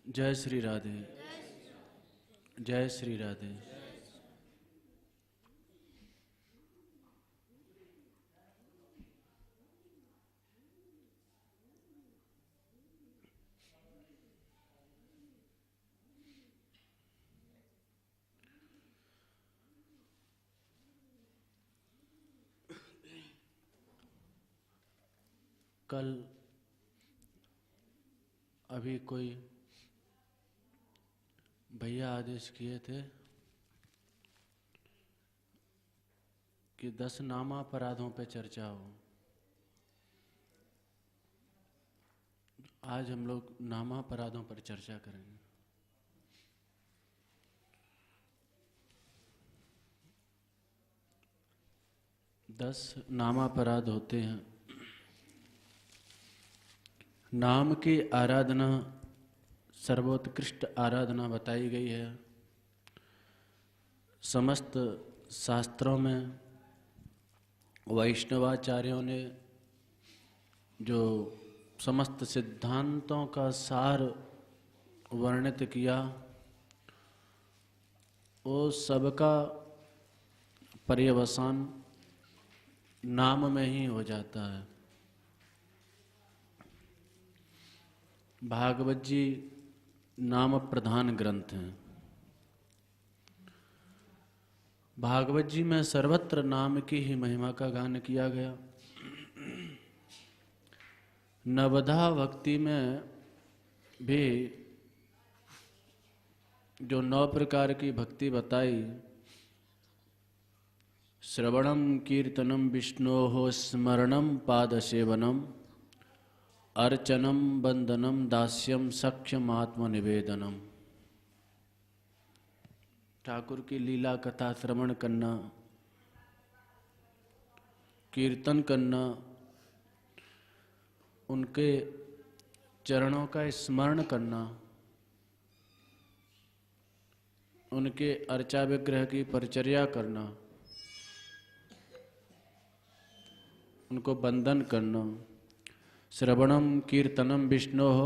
जय श्री राधे। जय श्री राधे। कल अभी कोई भैया आदेश किए थे कि 10 नामापराधों पे चर्चा हो। आज हम लोग नामापराधों पर चर्चा करेंगे। दस नामापराध होते हैं। नाम की आराधना सर्वोत्कृष्ट आराधना बताई गई है। समस्त शास्त्रों में वैष्णवाचार्यों ने जो समस्त सिद्धांतों का सार वर्णित किया, वो सबका पर्यवसान नाम में ही हो जाता है। भागवत जी नाम प्रधान ग्रंथ हैं। भागवत जी में सर्वत्र नाम की ही महिमा का गान किया गया। नवधा भक्ति में भी जो 9 प्रकार की भक्ति बताई, श्रवणम कीर्तनम विष्णोः स्मरणम पादसेवनम अर्चनम बंदनम दास्यम सख्यम आत्मनिवेदनम। ठाकुर की लीला कथा श्रवण करना, कीर्तन करना, उनके चरणों का स्मरण करना, उनके अर्चा विग्रह की परिचर्या करना, उनको बंदन करना। श्रवणम कीर्तनम विष्णोः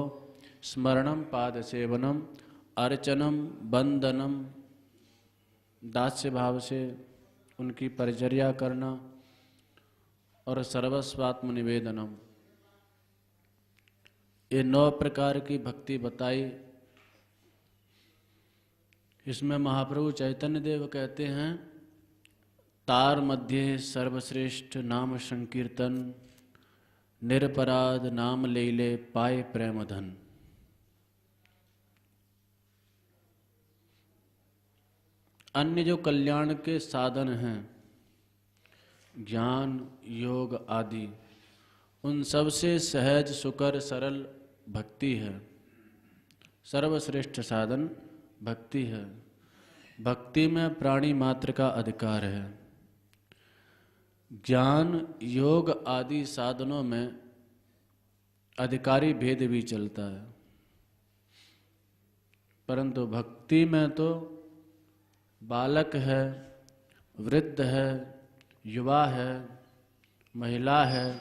स्मरणम पादसेवनम अर्चनम बंदनम, दास्य भाव से उनकी परिचर्या करना, और सर्वस्वात्म निवेदनम। ये 9 प्रकार की भक्ति बताई। इसमें महाप्रभु चैतन्य देव कहते हैं, तार मध्य सर्वश्रेष्ठ नाम संकीर्तन, निरपराध नाम ले ले पाए प्रेम धन। अन्य जो कल्याण के साधन हैं, ज्ञान योग आदि, उन सब से सहज सुकर सरल भक्ति है। सर्वश्रेष्ठ साधन भक्ति है। भक्ति में प्राणी मात्र का अधिकार है। ज्ञान योग आदि साधनों में अधिकारी भेद भी चलता है, परंतु भक्ति में तो बालक है, वृद्ध है, युवा है, महिला है,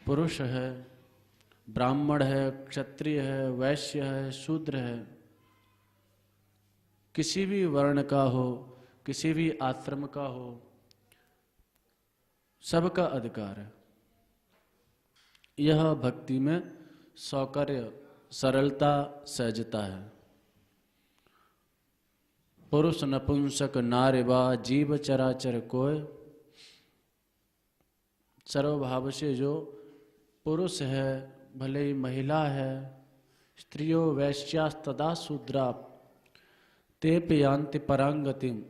पुरुष है, ब्राह्मण है, क्षत्रिय है, वैश्य है, शूद्र है, किसी भी वर्ण का हो, किसी भी आश्रम का हो, सबका अधिकार है। यह भक्ति में सौकर्य, सरलता, सहजता है। पुरुष नपुंसक नारीवा जीव चराचर कोय। सर्वभाव से जो पुरुष है, भले ही महिला है, स्त्रियो वैश्यास्तदा शूद्रा ते पयांति परांगतिम।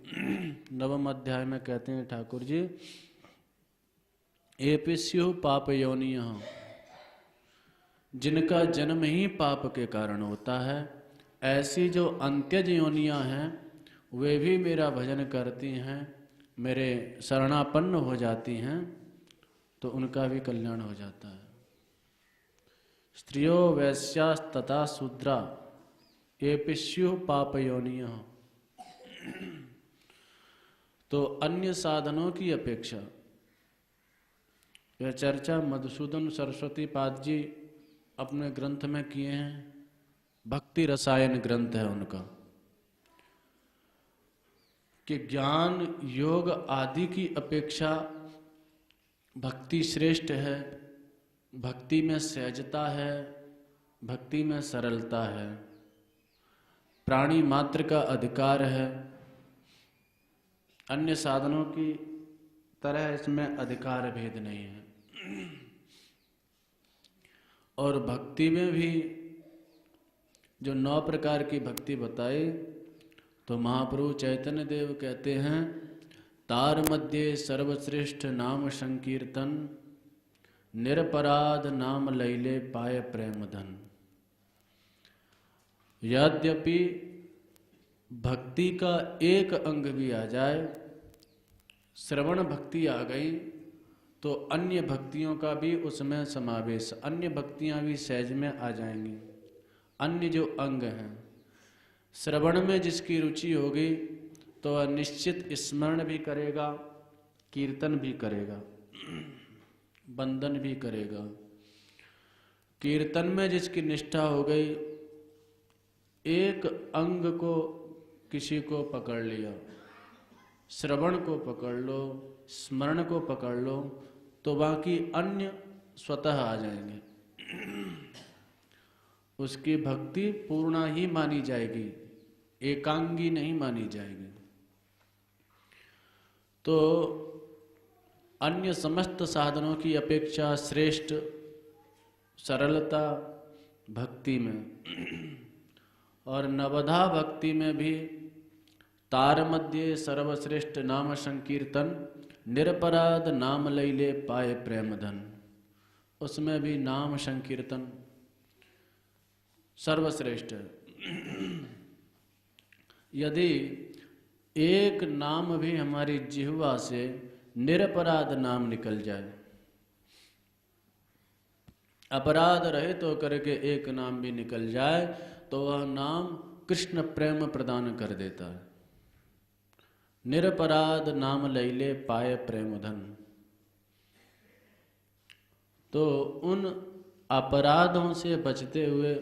9वें अध्याय में कहते हैं ठाकुर जी, एपि स्युः पाप योनियः, जिनका जन्म ही पाप के कारण होता है, ऐसी जो अंत्यज योनियां हैं, वे भी मेरा भजन करती हैं, मेरे शरणापन्न हो जाती हैं, तो उनका भी कल्याण हो जाता है। स्त्रियो वैश्यास्तथा शूद्रा एपि स्युः पाप योनियः। तो अन्य साधनों की अपेक्षा यह चर्चा मधुसूदन सरस्वती पाद जी अपने ग्रंथ में किए हैं। भक्ति रसायन ग्रंथ है उनका, कि ज्ञान योग आदि की अपेक्षा भक्ति श्रेष्ठ है। भक्ति में सहजता है, भक्ति में सरलता है, प्राणी मात्र का अधिकार है। अन्य साधनों की तरह इसमें अधिकार भेद नहीं है। और भक्ति में भी जो 9 प्रकार की भक्ति बताई, तो महाप्रभु चैतन्य देव कहते हैं, तार मध्य सर्वश्रेष्ठ नाम संकीर्तन, निरपराध नाम लैले पाय प्रेम धन। यद्यपि भक्ति का एक अंग भी आ जाए, श्रवण भक्ति आ गई, तो अन्य भक्तियों का भी उसमें समावेश, अन्य भक्तियां भी सहज में आ जाएंगी। अन्य जो अंग हैं, श्रवण में जिसकी रुचि होगी तो वह निश्चित स्मरण भी करेगा, कीर्तन भी करेगा, बंदन भी करेगा। कीर्तन में जिसकी निष्ठा हो गई, एक अंग को किसी को पकड़ लिया, श्रवण को पकड़ लो, स्मरण को पकड़ लो, तो बाकी अन्य स्वतः आ जाएंगे। उसकी भक्ति पूर्ण ही मानी जाएगी, एकांगी नहीं मानी जाएगी। तो अन्य समस्त साधनों की अपेक्षा श्रेष्ठ सरलता भक्ति में। और नवधा भक्ति में भी तार मध्य सर्वश्रेष्ठ नाम संकीर्तन, निरपराध नाम लैले पाए प्रेम धन। उसमें भी नाम संकीर्तन सर्वश्रेष्ठ है। यदि एक नाम भी हमारी जिह्वा से निरपराध नाम निकल जाए, अपराध रहे तो करके एक नाम भी निकल जाए, तो वह नाम कृष्ण प्रेम प्रदान कर देता है। निरपराध नाम लैले पाए प्रेम धन। तो उन अपराधों से बचते हुए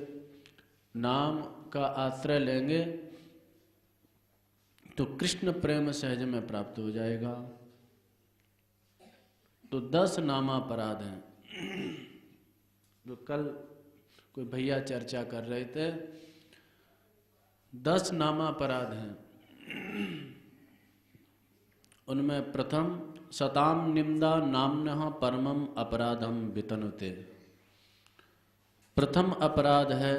नाम का आश्रय लेंगे तो कृष्ण प्रेम सहज में प्राप्त हो जाएगा। तो 10 नामापराध हैं जो कल कोई भैया चर्चा कर रहे थे। 10 नामापराध हैं। उनमें प्रथम सताम निंदा नाम्नः परमम अपराधम वितनुते। प्रथम अपराध है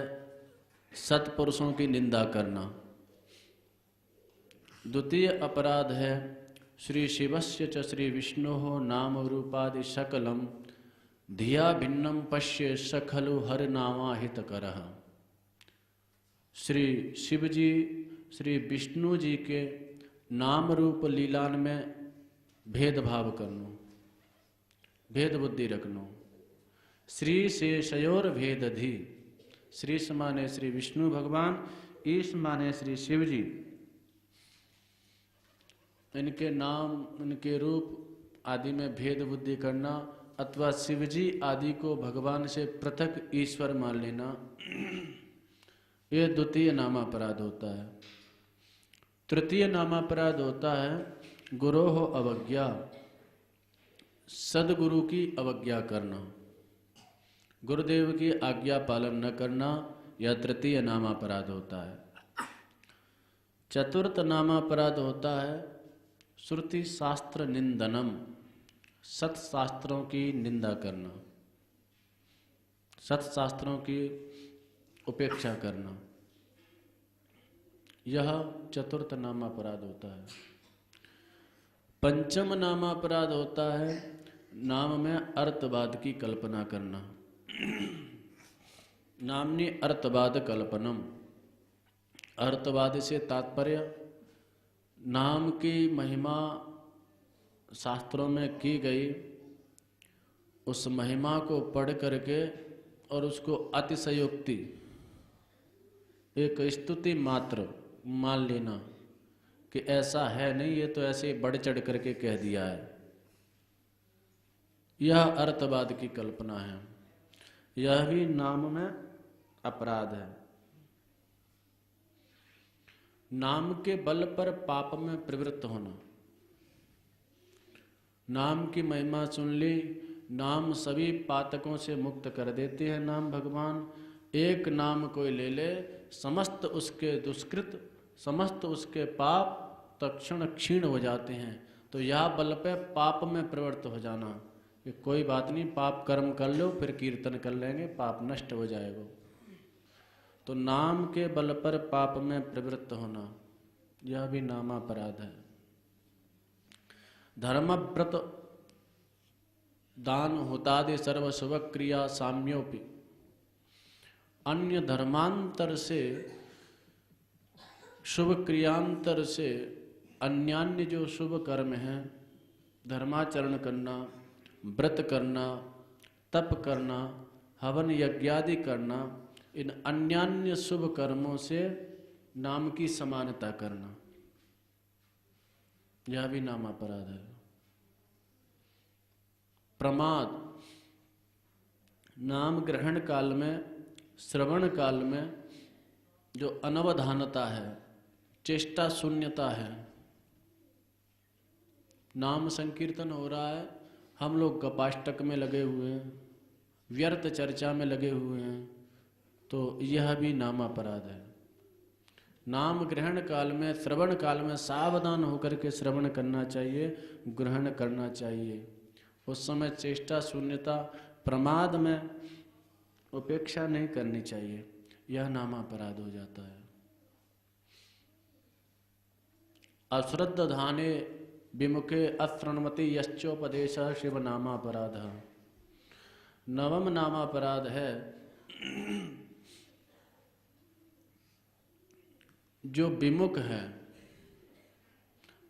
सत्पुरुषों की निंदा करना। द्वितीय अपराध है श्री शिवस्य च श्री विष्णोः नाम रूपादि सकलम धिया भिन्नम पश्य सखलु हर नामा हितकरः। श्री शिव जी, श्री विष्णु जी के नाम रूप लीलान में भेदभाव करनो, भेद बुद्धि रखनो। श्री शेषयोर भेद धी। श्री माने श्री विष्णु भगवान, ईश माने श्री शिव जी। इनके नाम, इनके रूप आदि में भेद बुद्धि करना, अथवा शिव जी आदि को भगवान से पृथक ईश्वर मान लेना, यह द्वितीय नामापराध होता है। तृतीय नामापराध होता है गुरोह अवज्ञा, सदगुरु की अवज्ञा करना, गुरुदेव की आज्ञा पालन न करना, यह तृतीय नामापराध होता है। चतुर्थ नामापराध होता है श्रुति शास्त्र निंदनम, सत्शास्त्रों की निंदा करना, सत्शास्त्रों की उपेक्षा करना, यह चतुर्थ नामापराध होता है। पंचम नामापराध होता है नाम में अर्थवाद की कल्पना करना। नामनी अर्थवाद कल्पनम। अर्थवाद से तात्पर्य नाम की महिमा शास्त्रों में की गई, उस महिमा को पढ़ करके और उसको अतिशयोक्ति, एक स्तुति मात्र मान लेना कि ऐसा है नहीं, ये तो ऐसे बढ़ चढ़ करके कह दिया है, यह अर्थवाद की कल्पना है। यह भी नाम में अपराध है। नाम के बल पर पाप में प्रवृत्त होना। नाम की महिमा सुन ली, नाम सभी पातकों से मुक्त कर देते हैं। नाम भगवान एक नाम कोई ले ले, समस्त उसके दुष्कृत, समस्त उसके पाप तत्क्षण क्षीण हो जाते हैं। तो यह बल पे पाप में प्रवृत्त हो जाना कि कोई बात नहीं, पाप कर्म कर लो, फिर कीर्तन कर लेंगे, पाप नष्ट हो जाएगा। तो नाम के बल पर पाप में प्रवृत्त होना, यह भी नामापराध है। धर्मव्रत दान होतादि सर्व शुभ क्रिया साम्योपि, अन्य धर्मांतर से, शुभ क्रियांतर से अन्यान्य जो शुभ कर्म हैं, धर्माचरण करना, व्रत करना, तप करना, हवन यज्ञादि करना, इन अन्यान्य शुभ कर्मों से नाम की समानता करना, यह भी नाम अपराध है। प्रमाद, नाम ग्रहण काल में, श्रवण काल में जो अनवधानता है, चेष्टा शून्यता है, नाम संकीर्तन हो रहा है, हम लोग गपाष्टक में लगे हुए हैं, व्यर्थ चर्चा में लगे हुए हैं, तो यह भी नाम अपराध है। नाम ग्रहण काल में, श्रवण काल में सावधान होकर के श्रवण करना चाहिए, ग्रहण करना चाहिए। उस समय चेष्टा शून्यता, प्रमाद में उपेक्षा नहीं करनी चाहिए, यह नाम अपराध हो जाता है। अश्रद्ध धाने विमुखे अश्रणमति यश्चोपदेश शिव नामापराध। नवम नामापराध है जो विमुख है,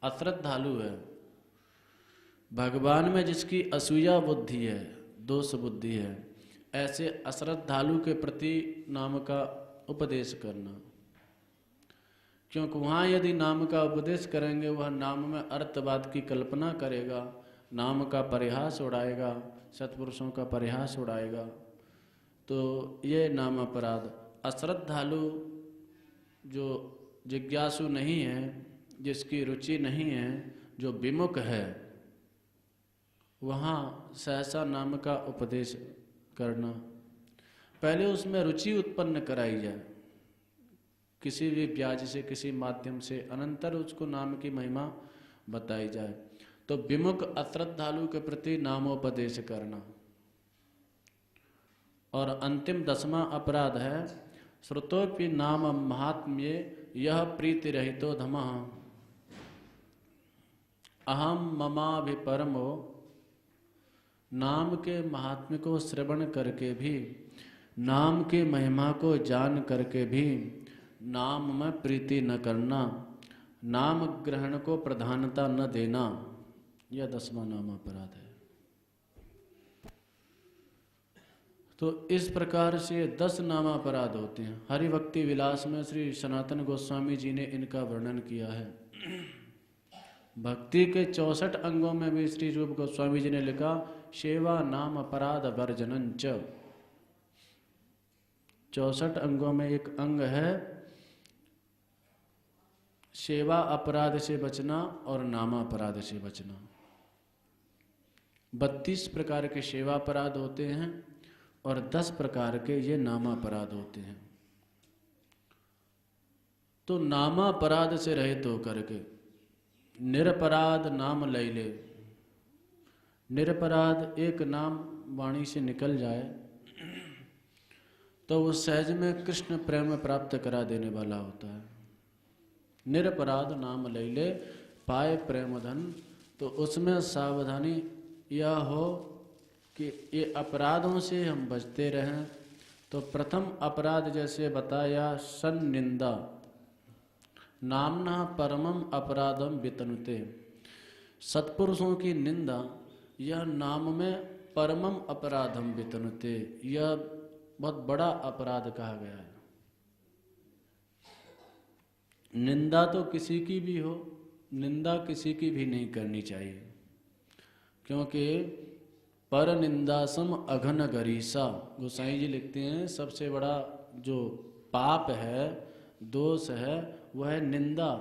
अश्रद्धालु है, भगवान में जिसकी असूया बुद्धि है, दोष बुद्धि है, ऐसे अश्रद्धालु के प्रति नाम का उपदेश करना। क्योंकि वहाँ यदि नाम का उपदेश करेंगे, वह नाम में अर्थवाद की कल्पना करेगा, नाम का परिहास उड़ाएगा, सत्पुरुषों का परिहास उड़ाएगा, तो ये नाम अपराध। अश्रद्धालु जो जिज्ञासु नहीं है, जिसकी रुचि नहीं है, जो विमुख है, वहाँ सहसा नाम का उपदेश करना। पहले उसमें रुचि उत्पन्न कराई जाए, किसी भी ब्याज से, किसी माध्यम से, अनंतर उसको नाम की महिमा बताई जाए। तो विमुख अश्रद्धालु के प्रति नामोपदेश करना। और अंतिम 10वां अपराध है श्रुतोपि नाम महात्म्ये यह प्रीति रहितो धमः अहम ममाभिपरमो। नाम के महात्म्य को श्रवण करके भी, नाम की महिमा को जान करके भी नाम में प्रीति न करना, नाम ग्रहण को प्रधानता न देना, यह 10वां नाम अपराध है। तो इस प्रकार से 10 नाम अपराध होते हैं। हरिभक्ति विलास में श्री सनातन गोस्वामी जी ने इनका वर्णन किया है। भक्ति के 64 अंगों में भी श्री रूप गोस्वामी जी ने लिखा सेवा नाम अपराध वर्जनं च। 64 अंगों में एक अंग है सेवा अपराध से बचना और नामापराध से बचना। 32 प्रकार के सेवा अपराध होते हैं और 10 प्रकार के ये नामापराध होते हैं। तो नामापराध से रहित होकर के निरपराध नाम लय ले। निरपराध एक नाम वाणी से निकल जाए तो वो सहज में कृष्ण प्रेम प्राप्त करा देने वाला होता है। निरपराध नाम लय ले पाए प्रेम धन। तो उसमें सावधानी यह हो कि ये अपराधों से हम बचते रहें। तो प्रथम अपराध जैसे बताया सन्निंदा, नामना परमम अपराधम वितनुते। सत्पुरुषों की निंदा यह नाम में परमम अपराधम वितनुते, यह बहुत बड़ा अपराध कहा गया है। निंदा तो किसी की भी हो, निंदा किसी की भी नहीं करनी चाहिए, क्योंकि पर निंदासम अघन गरीसा। गोसाई जी लिखते हैं सबसे बड़ा जो पाप है, दोष है, वह है निंदा।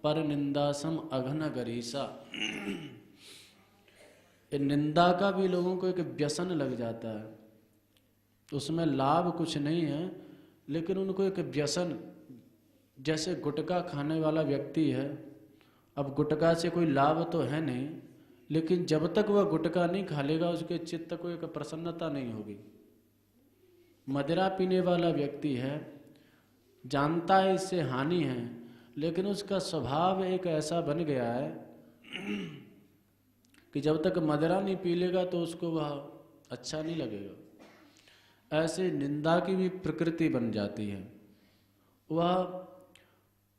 पर निंदा सम अघन गरीसा। निंदा का भी लोगों को एक व्यसन लग जाता है, उसमें लाभ कुछ नहीं है, लेकिन उनको एक व्यसन, जैसे गुटखा खाने वाला व्यक्ति है, अब गुटखा से कोई लाभ तो है नहीं, लेकिन जब तक वह गुटखा नहीं खा लेगा उसके चित्त को एक प्रसन्नता नहीं होगी। मदिरा पीने वाला व्यक्ति है, जानता है इससे हानि है, लेकिन उसका स्वभाव एक ऐसा बन गया है कि जब तक मदिरा नहीं पी लेगा तो उसको वह अच्छा नहीं लगेगा। ऐसे निंदा की भी प्रकृति बन जाती है। वह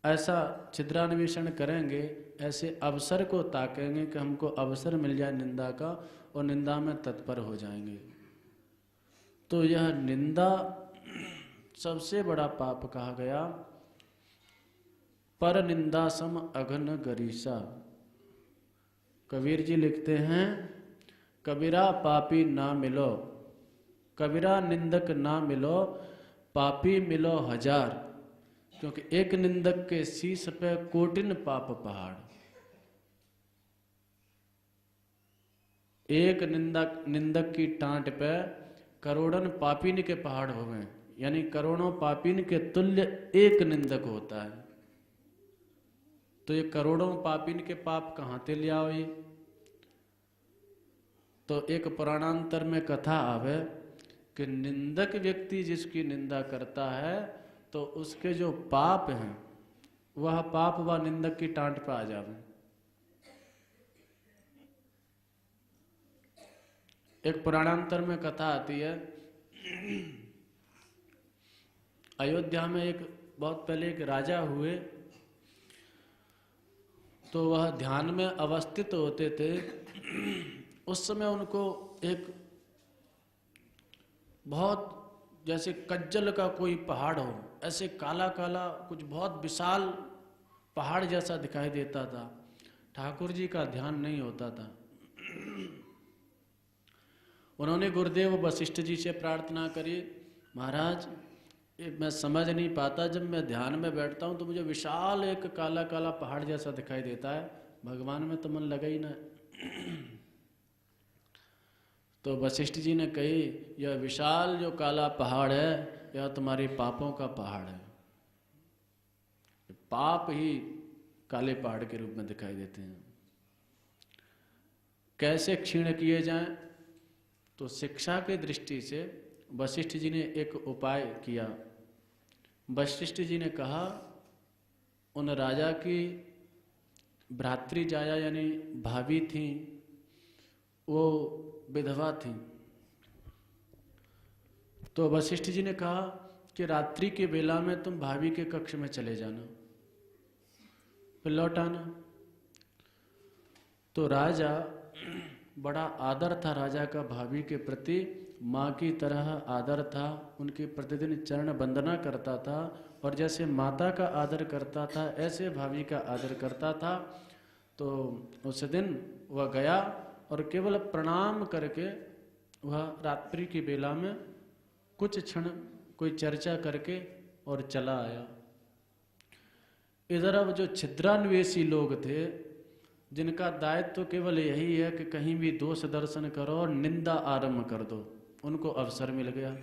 ऐसा छिद्रान्वेषण करेंगे, ऐसे अवसर को ताकेंगे कि हमको अवसर मिल जाए निंदा का, और निंदा में तत्पर हो जाएंगे। तो यह निंदा सबसे बड़ा पाप कहा गया। पर निंदा सम अघन गरीसा। कबीर जी लिखते हैं, कबीरा पापी ना मिलो, कबीरा निंदक ना मिलो, पापी मिलो हजार। क्योंकि एक निंदक के शीश पे कोटिन पाप पहाड़। एक निंदक की टांट पे करोड़न पापीन के पहाड़ हो गए, यानी करोड़ों पापीन के तुल्य एक निंदक होता है। तो ये करोड़ों पापीन के पाप कहाँ ते ले आओ ये? तो एक पुराणांतर में कथा आवे कि निंदक व्यक्ति जिसकी निंदा करता है तो उसके जो पाप हैं वह पाप व निंदक की टांट पर आ जावे। एक पुराणांतर में कथा आती है, अयोध्या में एक बहुत पहले एक राजा हुए, तो वह ध्यान में अवस्थित होते थे। उस समय उनको एक बहुत जैसे कज्जल का कोई पहाड़ हो, ऐसे काला काला कुछ बहुत विशाल पहाड़ जैसा दिखाई देता था। ठाकुर जी का ध्यान नहीं होता था। उन्होंने गुरुदेव वशिष्ठ जी से प्रार्थना करी, महाराज मैं समझ नहीं पाता, जब मैं ध्यान में बैठता हूँ तो मुझे विशाल एक काला काला पहाड़ जैसा दिखाई देता है, भगवान में तो मन लगा ही ना। तो वशिष्ठ जी ने कही, यह विशाल जो काला पहाड़ है यह तुम्हारे पापों का पहाड़ है। पाप ही काले पहाड़ के रूप में दिखाई देते हैं। कैसे क्षीण किए जाएं? तो शिक्षा के दृष्टि से वशिष्ठ जी ने एक उपाय किया। वशिष्ठ जी ने कहा, उन राजा की भ्रातृजाया यानी भाभी थी, वो विधवा थी। तो वशिष्ठ जी ने कहा कि रात्रि के बेला में तुम भाभी के कक्ष में चले जाना, फिर लौट आना। तो राजा, बड़ा आदर था राजा का भाभी के प्रति, माँ की तरह आदर था, उनकी प्रतिदिन चरण वंदना करता था, और जैसे माता का आदर करता था ऐसे भाभी का आदर करता था। तो उस दिन वह गया और केवल प्रणाम करके वह रात्रि की बेला में कुछ क्षण कोई चर्चा करके और चला आया। इधर अब जो छिद्रान्वेषी लोग थे, जिनका दायित्व तो केवल यही है कि कहीं भी दोष दर्शन करो और निंदा आरंभ कर दो, उनको अवसर मिल गया।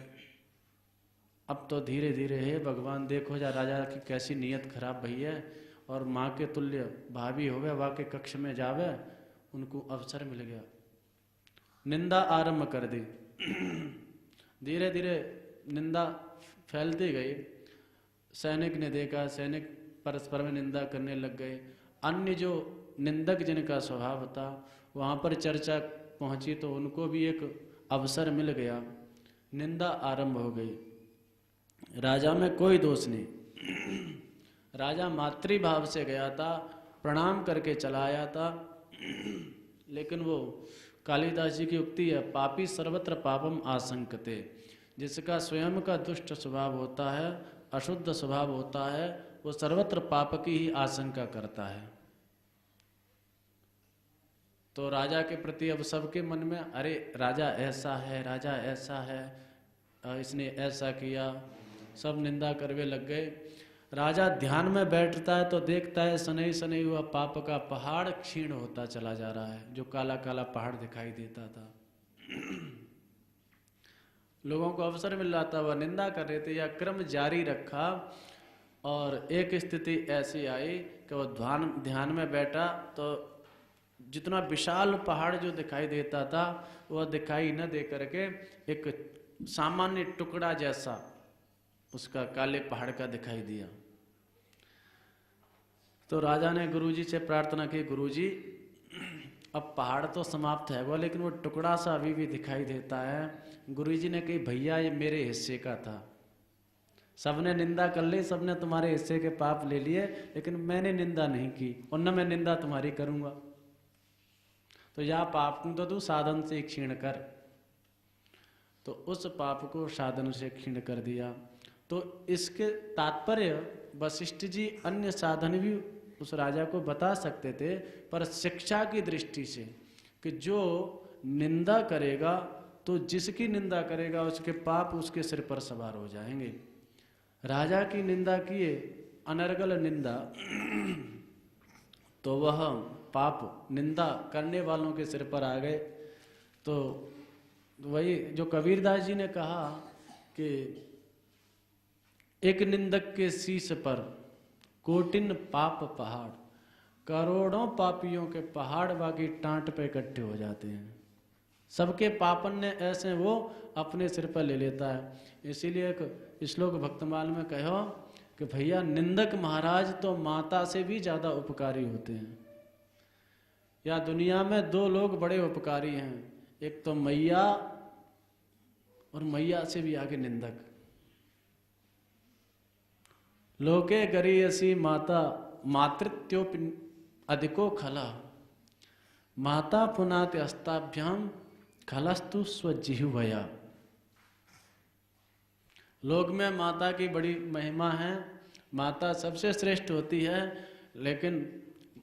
अब तो धीरे धीरे हे भगवान देखो जा राजा की कैसी नीयत खराब भई है, और माँ के तुल्य भाभी होवे वह के कक्ष में जावे, उनको अवसर मिल गया, निंदा आरंभ कर दी। धीरे धीरे निंदा फैलती गई। सैनिक ने देखा, सैनिक परस्पर में निंदा करने लग गए। अन्य जो निंदक जिनका स्वभाव था वहाँ पर चर्चा पहुँची तो उनको भी एक अवसर मिल गया, निंदा आरंभ हो गई। राजा में कोई दोष नहीं। राजा मातृभाव से गया था, प्रणाम करके चला आया था, लेकिन वो कालिदास जी की उक्ति है, पापी सर्वत्र पापम आशंकते। जिसका स्वयं का दुष्ट स्वभाव होता है, अशुद्ध स्वभाव होता है, वो सर्वत्र पाप की ही आशंका करता है। तो राजा के प्रति अब सबके मन में, अरे राजा ऐसा है, राजा ऐसा है, इसने ऐसा किया, सब निंदा करवे लग गए। राजा ध्यान में बैठता है तो देखता है सनई सनई हुआ पाप का पहाड़ क्षीण होता चला जा रहा है। जो काला काला पहाड़ दिखाई देता था, लोगों को अवसर मिल रहा था, वह निंदा कर रहे थे या क्रम जारी रखा। और एक स्थिति ऐसी आई कि वह ध्यान में बैठा तो जितना विशाल पहाड़ जो दिखाई देता था वह दिखाई न दे करके एक सामान्य टुकड़ा जैसा उसका काले पहाड़ का दिखाई दिया। तो राजा ने गुरुजी से प्रार्थना की, गुरुजी अब पहाड़ तो समाप्त है वो, लेकिन वो टुकड़ा सा अभी भी दिखाई देता है। गुरुजी ने कही, भैया ये मेरे हिस्से का था, सबने निंदा कर ली, सबने तुम्हारे हिस्से के पाप ले लिए, लेकिन मैंने निंदा नहीं की और न मैं निंदा तुम्हारी करूंगा। तो या पाप तो तू साधन से क्षीण कर। तो उस पाप को साधन से क्षीण कर दिया। तो इसके तात्पर्य वशिष्ठ जी अन्य साधन भी उस राजा को बता सकते थे, पर शिक्षा की दृष्टि से कि जो निंदा करेगा तो जिसकी निंदा करेगा उसके पाप उसके सिर पर सवार हो जाएंगे। राजा की निंदा किए, अनर्गल निंदा, तो वह पाप निंदा करने वालों के सिर पर आ गए। तो वही जो कबीरदास जी ने कहा कि एक निंदक के शीश पर कोटिन पाप पहाड़, करोड़ों पापियों के पहाड़ बाकी टांट पे इकट्ठे हो जाते हैं। सबके पापन ने ऐसे वो अपने सिर पर ले लेता है। इसीलिए एक श्लोक भक्तमाल में कहो कि भैया निंदक महाराज तो माता से भी ज्यादा उपकारी होते हैं। या दुनिया में दो लोग बड़े उपकारी हैं, एक तो मैया और मैया से भी आगे निंदक। लोके गरीयसी माता मातृत्योप अधिको खला, माता पुनात अस्ताभ्याम खलस्तु स्वजिह्वया। लोक में माता की बड़ी महिमा है, माता सबसे श्रेष्ठ होती है, लेकिन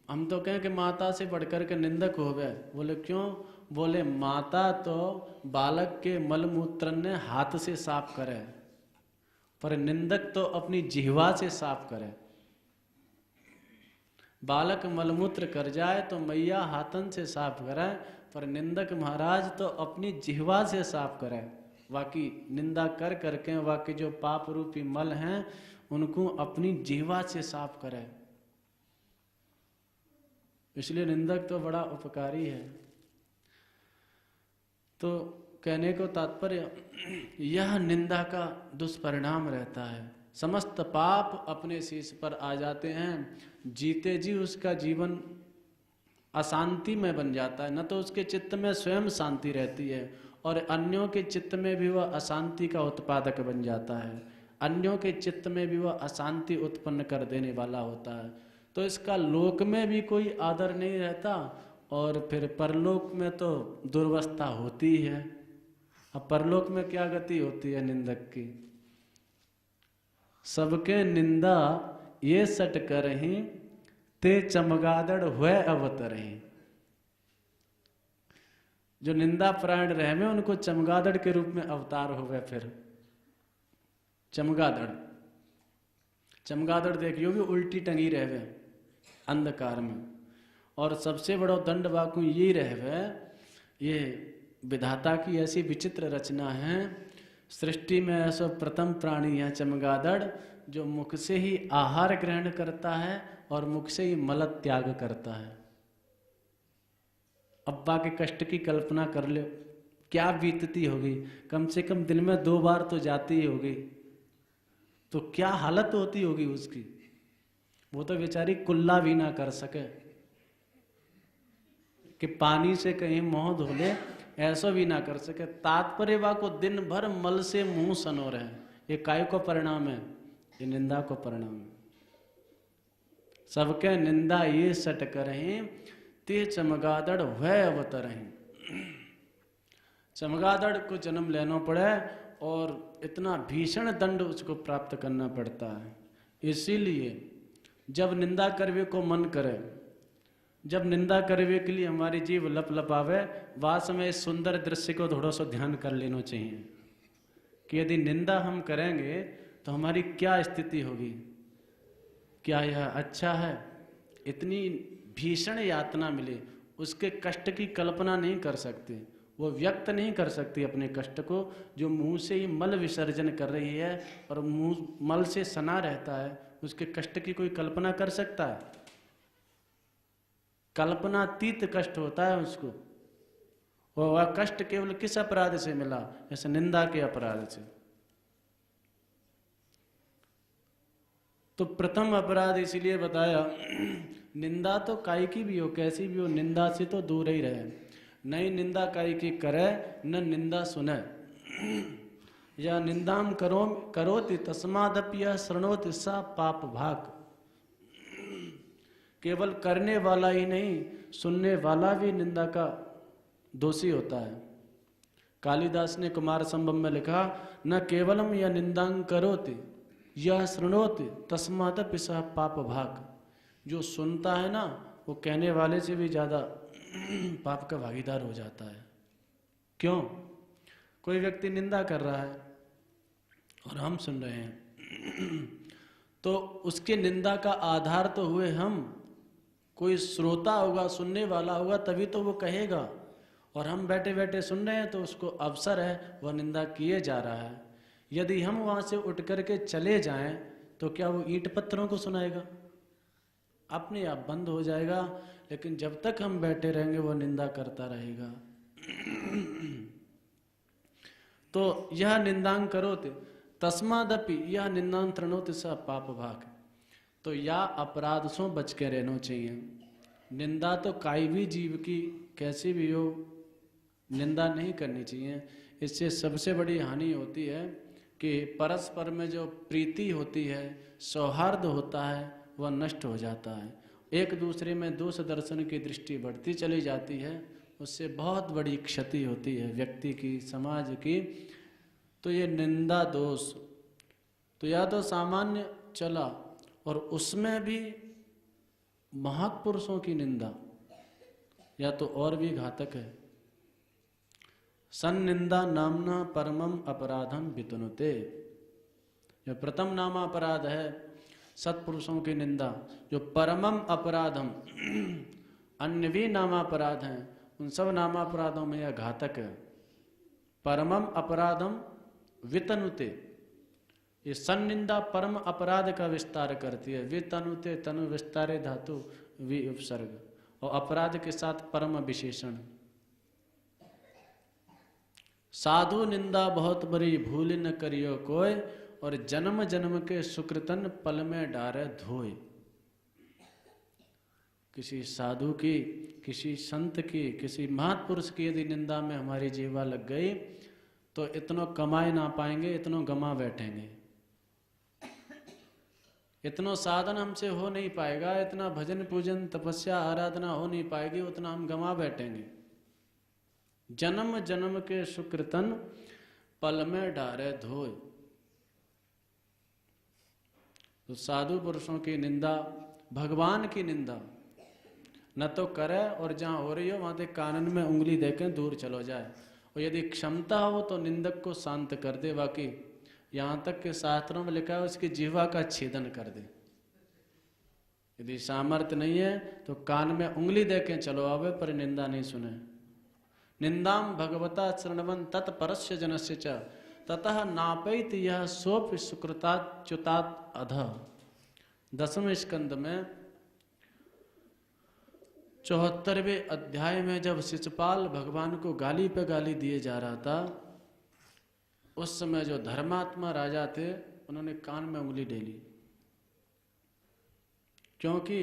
हम तो कहें कि माता से बढ़कर के निंदक हो गए। बोले क्यों? बोले माता तो बालक के मलमूत्र ने हाथ से साफ करे, पर निंदक तो अपनी जिह्वा से साफ करे। बालक मलमूत्र कर जाए तो मैया हाथन से साफ करे, पर निंदक महाराज तो अपनी जिह्वा से साफ करे। बाकी निंदा कर करके बाकी जो पाप रूपी मल हैं उनको अपनी जिह्वा से साफ करे। इसलिए निंदक तो बड़ा उपकारी है। तो कहने को तात्पर्य यह निंदा का दुष्परिणाम रहता है। समस्त पाप अपने शीश पर आ जाते हैं, जीते जी उसका जीवन अशांति में बन जाता है। न तो उसके चित्त में स्वयं शांति रहती है और अन्यों के चित्त में भी वह अशांति का उत्पादक बन जाता है, अन्यों के चित्त में भी वह अशांति उत्पन्न कर देने वाला होता है। तो इसका लोक में भी कोई आदर नहीं रहता और फिर परलोक में तो दुर्वस्था होती है। अब परलोक में क्या गति होती है निंदक की? सबके निंदा ये सट करहीं, ते चमगादड़ हुए अवतरहीं। जो निंदा परायण रहे में उनको चमगादड़ के रूप में अवतार हो गए। फिर चमगादड़, चमगादड़ देखियो भी उल्टी टंगी रह गए अंधकार में। और सबसे बड़ा दंड वाकु ये रह गए, ये विधाता की ऐसी विचित्र रचना है। सृष्टि में ऐसा प्रथम प्राणी है चमगादड़, जो मुख से ही आहार ग्रहण करता है और मुख से ही मल त्याग करता है। अब्बा के कष्ट की कल्पना कर लो, क्या बीतती होगी। कम से कम दिन में 2 बार तो जाती ही होगी, तो क्या हालत होती होगी उसकी। वो तो बेचारी कुल्ला भी ना कर सके कि पानी से कहीं मुंह धो ले, ऐसा भी ना कर सके। तात्पर्य वा को दिन भर मल से मुंह सनो रहे। ये काय को परिणाम है? ये निंदा को परिणाम है। सबके निंदा ये सट करहीं, ते चमगादड़ वह अवतरहीं। चमगादड़ को जन्म लेना पड़े और इतना भीषण दंड उसको प्राप्त करना पड़ता है। इसीलिए जब निंदा करवे को मन करे, जब निंदा करवे के लिए हमारी जीव लप लपावे, वास में इस सुंदर दृश्य को थोड़ा सा ध्यान कर लेना चाहिए कि यदि निंदा हम करेंगे तो हमारी क्या स्थिति होगी। क्या यह अच्छा है? इतनी भीषण यातना मिले, उसके कष्ट की कल्पना नहीं कर सकते, वो व्यक्त नहीं कर सकती अपने कष्ट को। जो मुंह से ही मल विसर्जन कर रही है और मुंह मल से सना रहता है, उसके कष्ट की कोई कल्पना कर सकता है? कल्पनातीत कष्ट होता है उसको। और वह कष्ट केवल किस अपराध से मिला? ऐसे निंदा के अपराध से। तो प्रथम अपराध इसलिए बताया, निंदा तो काय की भी हो, कैसी भी हो, निंदा से तो दूर ही रहे। नहीं निंदा काय की करे, न निंदा सुने। या निंदाम करोति तस्मादपि यह शृणोति सा पाप भाग। केवल करने वाला ही नहीं, सुनने वाला भी निंदा का दोषी होता है। कालिदास ने कुमार संभव में लिखा, न केवलम यह निंदांग करोति यह शृणोति तस्मादपि सह पाप भाग। जो सुनता है ना, वो कहने वाले से भी ज्यादा पाप का भागीदार हो जाता है। क्यों? कोई व्यक्ति निंदा कर रहा है और हम सुन रहे हैं, तो उसके निंदा का आधार तो हुए हम। कोई श्रोता होगा, सुनने वाला होगा, तभी तो वो कहेगा। और हम बैठे बैठे सुन रहे हैं, तो उसको अवसर है, वह निंदा किए जा रहा है। यदि हम वहां से उठ करके चले जाएं, तो क्या वो ईंट पत्थरों को सुनाएगा? अपने आप बंद हो जाएगा। लेकिन जब तक हम बैठे रहेंगे, वो निंदा करता रहेगा। तो यह निंदांग करोति तस्मादपि यह निंदांग तृणोति स पाप भाग। तो या अपराध से बच के रहना चाहिए। निंदा तो काई भी जीव की कैसी भी हो, निंदा नहीं करनी चाहिए। इससे सबसे बड़ी हानि होती है कि परस्पर में जो प्रीति होती है, सौहार्द होता है, वह नष्ट हो जाता है। एक दूसरे में दोष दर्शन की दृष्टि बढ़ती चली जाती है। उससे बहुत बड़ी क्षति होती है व्यक्ति की, समाज की। तो ये निंदा दोष तो या तो सामान्य चला, और उसमें भी महापुरुषों की निंदा या तो और भी घातक है। सन्निंदा नामना परमम अपराधम वितनुते। जो प्रथम नामा अपराध है सत्पुरुषों की निंदा, जो परमम अपराधम, अन्य भी नामापराध हैं, उन सब नामापराधों में यह घातक है। परमम अपराधम वितनुते, ये सन्निंदा परम अपराध का विस्तार करती है। वितनुते तनु विस्तारे धातु वि उपसर्ग, और अपराध के साथ परम विशेषण। साधु निंदा बहुत बड़ी भूल न करियो कोय, और जन्म जन्म के सुकृतन पल में डारे धोए। किसी साधु की, किसी संत की, किसी महापुरुष की यदि निंदा में हमारी जीवा लग गई, तो इतनो कमाए ना पाएंगे, इतनो गमा बैठेंगे। इतना साधन हमसे हो नहीं पाएगा, इतना भजन पूजन तपस्या आराधना हो नहीं पाएगी, उतना हम गमा बैठेंगे। जन्म जन्म के सुकृतन पल में डारे धोए। तो साधु पुरुषों की निंदा, भगवान की निंदा न तो करे, और जहां हो रही हो वहां से कानून में उंगली देकर दूर चलो जाए। और यदि क्षमता हो तो निंदक को शांत कर दे। बाकी यहाँ तक के शास्त्रों में लिखा है उसकी जिह्वा का छेदन कर दे। यदि सामर्थ्य नहीं है तो कान में उंगली देके चलो आवे, पर निंदा नहीं सुने। निंदाम भगवता शृण्वन् तत्परस्य जनस्य च ततः नापैत यह सोप सुकृताच्युतात् अधः। 10वें स्कंद में 74वें अध्याय में जब शिशुपाल भगवान को गाली पे गाली दिए जा रहा था, उस समय जो धर्मात्मा राजा थे उन्होंने कान में उंगली डाली, क्योंकि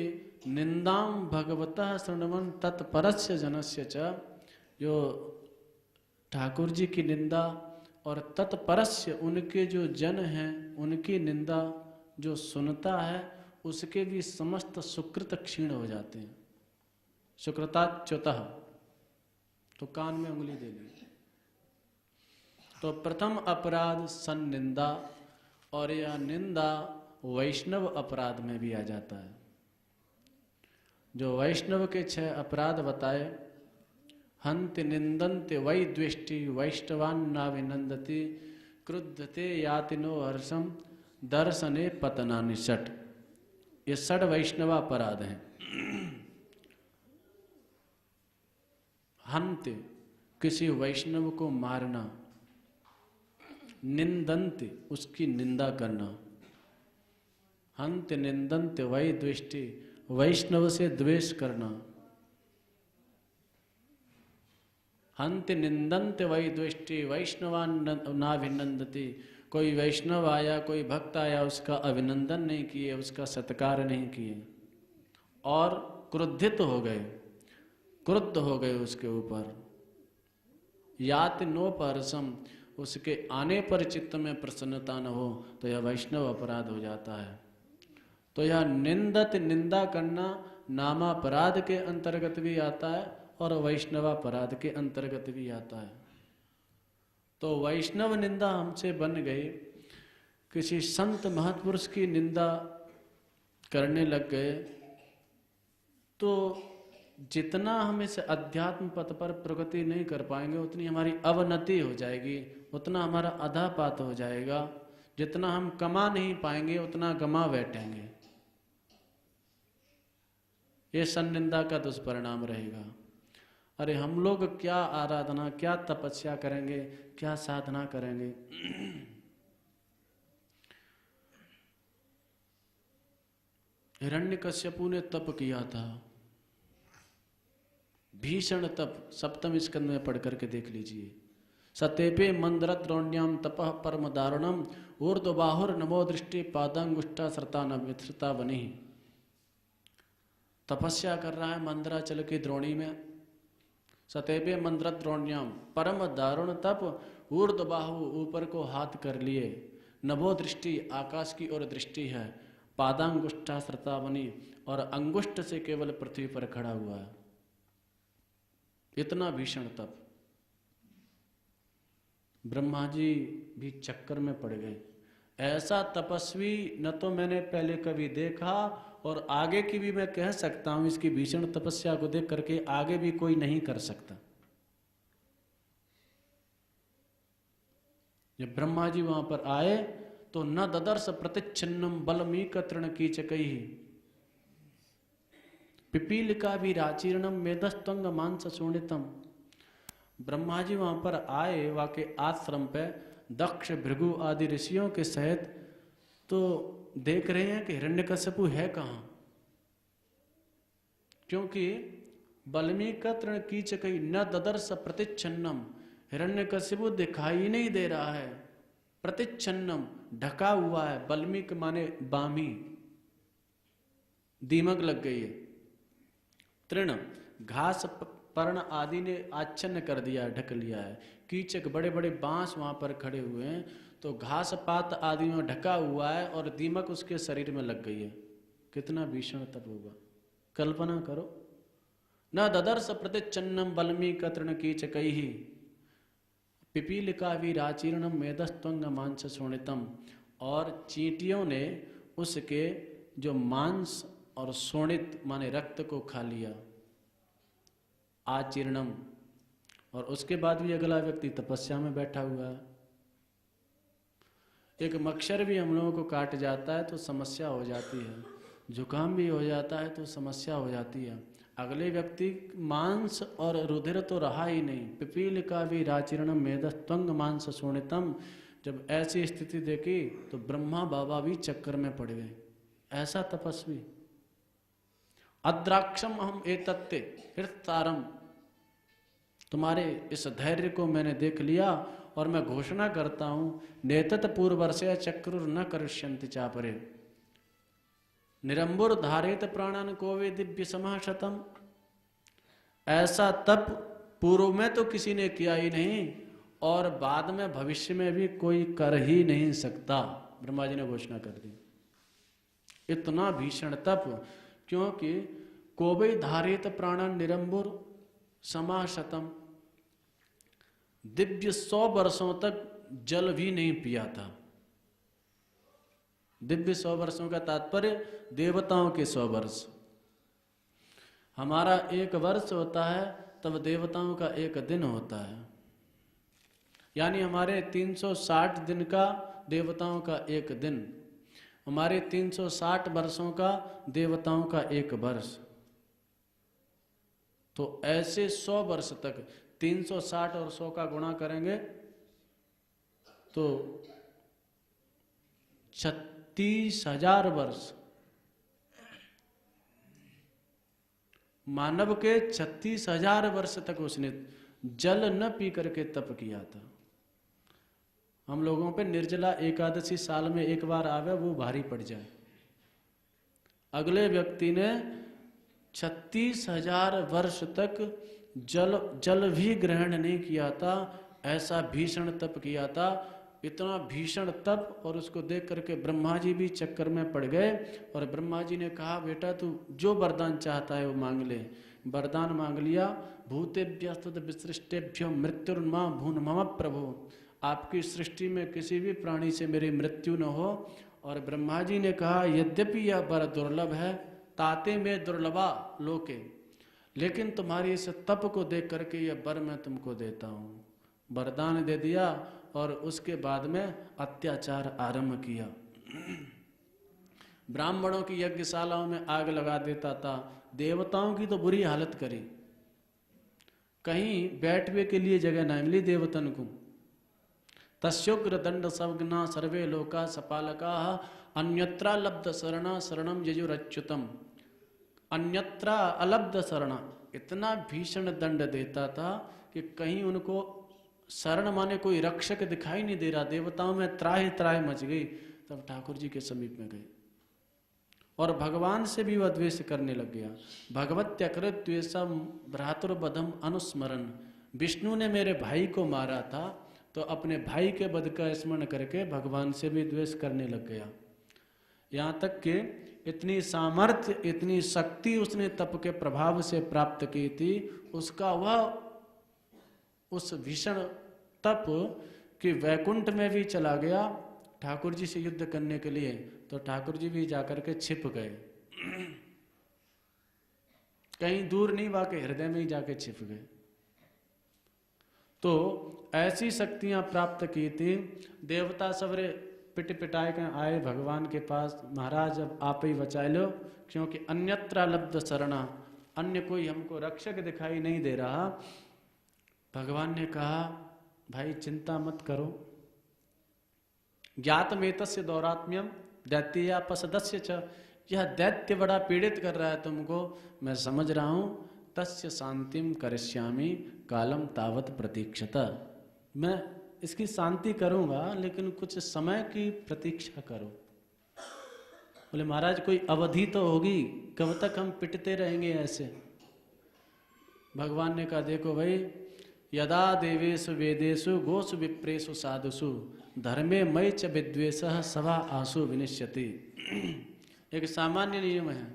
निंदाम भगवतः शृण्वन् तत्परस्य जनस्य च, जो ठाकुर जी की निंदा और तत्परस्य उनके जो जन हैं उनकी निंदा जो सुनता है, उसके भी समस्त सुकृत क्षीण हो जाते हैं। सुकृताच्युतः, तो कान में उंगली दे ली। तो प्रथम अपराध सन्निंदा, और यह निंदा वैष्णव अपराध में भी आ जाता है। जो वैष्णव के 6 अपराध बताए, हन्ति निंदन्ति वै द्वेष्टि वैष्णवान् नाभिनन्दति क्रुद्धते याति नो हर्षम दर्शने पतनानि षट्। ये षड वैष्णवा अपराध हैं। हन्त्य, किसी वैष्णव को मारना। निंदन्ति, उसकी निंदा करना। हन्त्य निंदन्ति वै द्वेष्टि, वैष्णव से द्वेष करना। हन्त्य निंदन्ति वै द्वेष्टि, वैष्णवान नाभिनंदति। कोई वैष्णव आया, कोई भक्त आया, उसका अभिनंदन नहीं किए, उसका सत्कार नहीं किए और क्रुद्धित हो गए, क्रुद्ध हो गए उसके ऊपर। याति नोपहर्षम, उसके आने पर चित्त में प्रसन्नता न हो तो यह वैष्णव अपराध हो जाता है। तो यह निंदत, निंदा करना नामापराध के अंतर्गत भी आता है और वैष्णवापराध के अंतर्गत भी आता है। तो वैष्णव निंदा हमसे बन गई, किसी संत महापुरुष की निंदा करने लग गए, तो जितना हम इस अध्यात्म पथ पर प्रगति नहीं कर पाएंगे उतनी हमारी अवनति हो जाएगी, उतना हमारा अधापात हो जाएगा। जितना हम कमा नहीं पाएंगे उतना गमा बैठेंगे। ये सन्निंदा का दुष्परिणाम रहेगा। अरे हम लोग क्या आराधना, क्या तपस्या करेंगे, क्या साधना करेंगे। हिरण्यकश्यपु ने तप किया था, भीषण तप, सप्तम स्कंद में पढ़ करके देख लीजिए। सतेपे मंद्रद्रोण्याम तपः परम दारुणम ऊर्ध्वबाहुर नमो दृष्टि पादांगुष्ठा श्रता न विथृता बनी। तपस्या कर रहा है मंदराचल की द्रोणी में। सतेपे मंद्रद्रोण्याम, परम दारुण तप, ऊर्ध्वबाहु, ऊपर को हाथ कर लिए, नभो दृष्टि, आकाश की ओर दृष्टि है, पादांगुष्ठा श्रता बनी, और अंगुष्ठ से केवल पृथ्वी पर खड़ा हुआ है। इतना भीषण तप। ब्रह्मा जी भी चक्कर में पड़ गए। ऐसा तपस्वी न तो मैंने पहले कभी देखा, और आगे की भी मैं कह सकता हूं इसकी भीषण तपस्या को देख करके आगे भी कोई नहीं कर सकता। जब ब्रह्मा जी वहां पर आए तो न ददर्श प्रतिच्छिन्नम बलमीक तृण कीचकैहि पिपीलिका भी राचीर्णम मेधस्तंग मांस शोणितम। ब्रह्मा जी वहां पर आए वाके आश्रम पे दक्ष, भृगु आदि ऋषियों के सहित, तो देख रहे हैं कि हिरण्यकश्यपु है कहां, क्योंकि बल्मीक तृण कीचकैहि न ददर्श प्रतिच्छन्नम, हिरण्यकश्यपु दिखाई नहीं दे रहा है। प्रतिच्छन्नम, ढका हुआ है। बल्मीक माने बामी, दीमक लग गई है। तृण, घास पर्ण आदि ने आच्छन्न कर दिया, ढक लिया है। कीचक, बड़े बड़े बांस वहां पर खड़े हुए हैं, तो घास पात आदि में ढका हुआ है और दीमक उसके शरीर में लग गई है। कितना भीषण तप होगा, कल्पना करो। न ददर्श प्रतिच्छन्नम बल्मीक तृण कीचकैहि पिपीलिका विराचीर्णम मेधस्त्वंग मांस शोणितम। और चींटियों ने उसके जो मांस और शोणित माने रक्त को खा लिया। आचीर्णम, और उसके बाद भी अगला व्यक्ति तपस्या में बैठा हुआ है। एक मच्छर भी हम लोगों को काट जाता है तो समस्या हो जाती है, जुकाम भी हो जाता है तो समस्या हो जाती है। अगले व्यक्ति मांस और रुधिर तो रहा ही नहीं। पिपीलिका भी राचीर्णम मेधस्त्वंग मांस शोणितम। जब ऐसी स्थिति देखी तो ब्रह्मा बाबा भी चक्कर में पड़ गए। ऐसा तपस्वी। अद्राक्षम हम एतत्ते हृतारम, तुम्हारे इस धैर्य को मैंने देख लिया और मैं घोषणा करता हूं, नेतत पूर्वर्षय चक्रुर न करिष्यन्ति चापरे निरंबुर धारेत प्राणन को वे दिव्य समाह शतम। ऐसा तप पूर्व में तो किसी ने किया ही नहीं और बाद में भविष्य में भी कोई कर ही नहीं सकता, ब्रह्मा जी ने घोषणा कर दी। इतना भीषण तप, क्योंकि कोवे धारित प्राणन निरंबुर समाह शतम, दिव्य 100 वर्षों तक जल भी नहीं पिया था। दिव्य 100 वर्षों का तात्पर्य देवताओं के 100 वर्ष। हमारा 1 वर्ष होता है तब देवताओं का 1 दिन होता है, यानी हमारे 360 दिन का देवताओं का 1 दिन। हमारे 360 वर्षों का देवताओं का 1 वर्ष। तो ऐसे 100 वर्ष तक 360 और 100 का गुणा करेंगे तो 36,000 वर्ष। मानव के 36,000 वर्ष तक उसने जल न पी करके तप किया था। हम लोगों पे निर्जला एकादशी साल में 1 बार आवे वो भारी पड़ जाए। अगले व्यक्ति ने 36,000 वर्ष तक जल भी ग्रहण नहीं किया था, ऐसा भीषण तप किया था। इतना भीषण तप, और उसको देख करके ब्रह्मा जी भी चक्कर में पड़ गए। और ब्रह्मा जी ने कहा, बेटा तू जो वरदान चाहता है वो मांग ले। वरदान मांग लिया। भूतेभ्यस्तुत विसृष्टेभ्यो मृत्युर्मा भून मम प्रभु, आपकी सृष्टि में किसी भी प्राणी से मेरी मृत्यु न हो। और ब्रह्मा जी ने कहा, यद्यपि यह वर दुर्लभ है, ताते में दुर्लभा लोके, लेकिन तुम्हारी इस तप को देख करके यह वर मैं तुमको देता हूँ। वरदान दे दिया और उसके बाद में अत्याचार आरंभ किया। ब्राह्मणों की यज्ञशालाओं में आग लगा देता था, देवताओं की तो बुरी हालत करी। कहीं बैठने के लिए जगह न मिली देवतन को। तस्योग्र दंड सवग्ना सर्वे लोका सपालका अन्यत्रा लब्ध शरणा शरणम यजुरच्युतम। अन्यत्रा अलब्ध शरणा, इतना भीषण दंड देता था कि कहीं उनको शरण माने कोई रक्षक दिखाई नहीं दे रहा। देवताओं में त्राहि त्राहि मच गई। तब ठाकुर जी के समीप में गए और भगवान से भी वह द्वेष करने लग गया। भगवत्यकृत द्वेषम भ्रातृवधम अनुस्मरण, विष्णु ने मेरे भाई को मारा था तो अपने भाई के वध का स्मरण करके भगवान से भी द्वेष करने लग गया। यहाँ तक कि इतनी सामर्थ्य, इतनी शक्ति उसने तप के प्रभाव से प्राप्त की थी। उसका वह उस भीषण तप कि वैकुंठ में भी चला गया ठाकुर जी से युद्ध करने के लिए। तो ठाकुर जी भी जाकर के छिप गए। कहीं दूर नहीं, वाके हृदय में ही जाके छिप गए। तो ऐसी शक्तियां प्राप्त की थी। देवता सबरे पिट पिटाए के आए भगवान के पास, महाराज अब आप ही बचा लो, क्योंकि अन्यत्र लब्ध शरणा, अन्य कोई हमको रक्षक दिखाई नहीं दे रहा। भगवान ने कहा, भाई चिंता मत करो, ज्ञातमेतस्य दौरात्म्यम दैत्यापसदस्य च, यह दैत्य बड़ा पीड़ित कर रहा है तुमको, मैं समझ रहा हूं। तस्य शांतिम करिष्यामि कालम तावत प्रतीक्षता, मैं इसकी शांति करूंगा लेकिन कुछ समय की प्रतीक्षा करो। बोले महाराज कोई अवधि तो होगी, कब तक हम पिटते रहेंगे ऐसे। भगवान ने कहा, देखो भाई, यदा देवेषु वेदेषु गोषु विप्रेषु साधुषु धर्मे मयि च विद्वेषः सवा आसु विनिश्यति। एक सामान्य नियम है,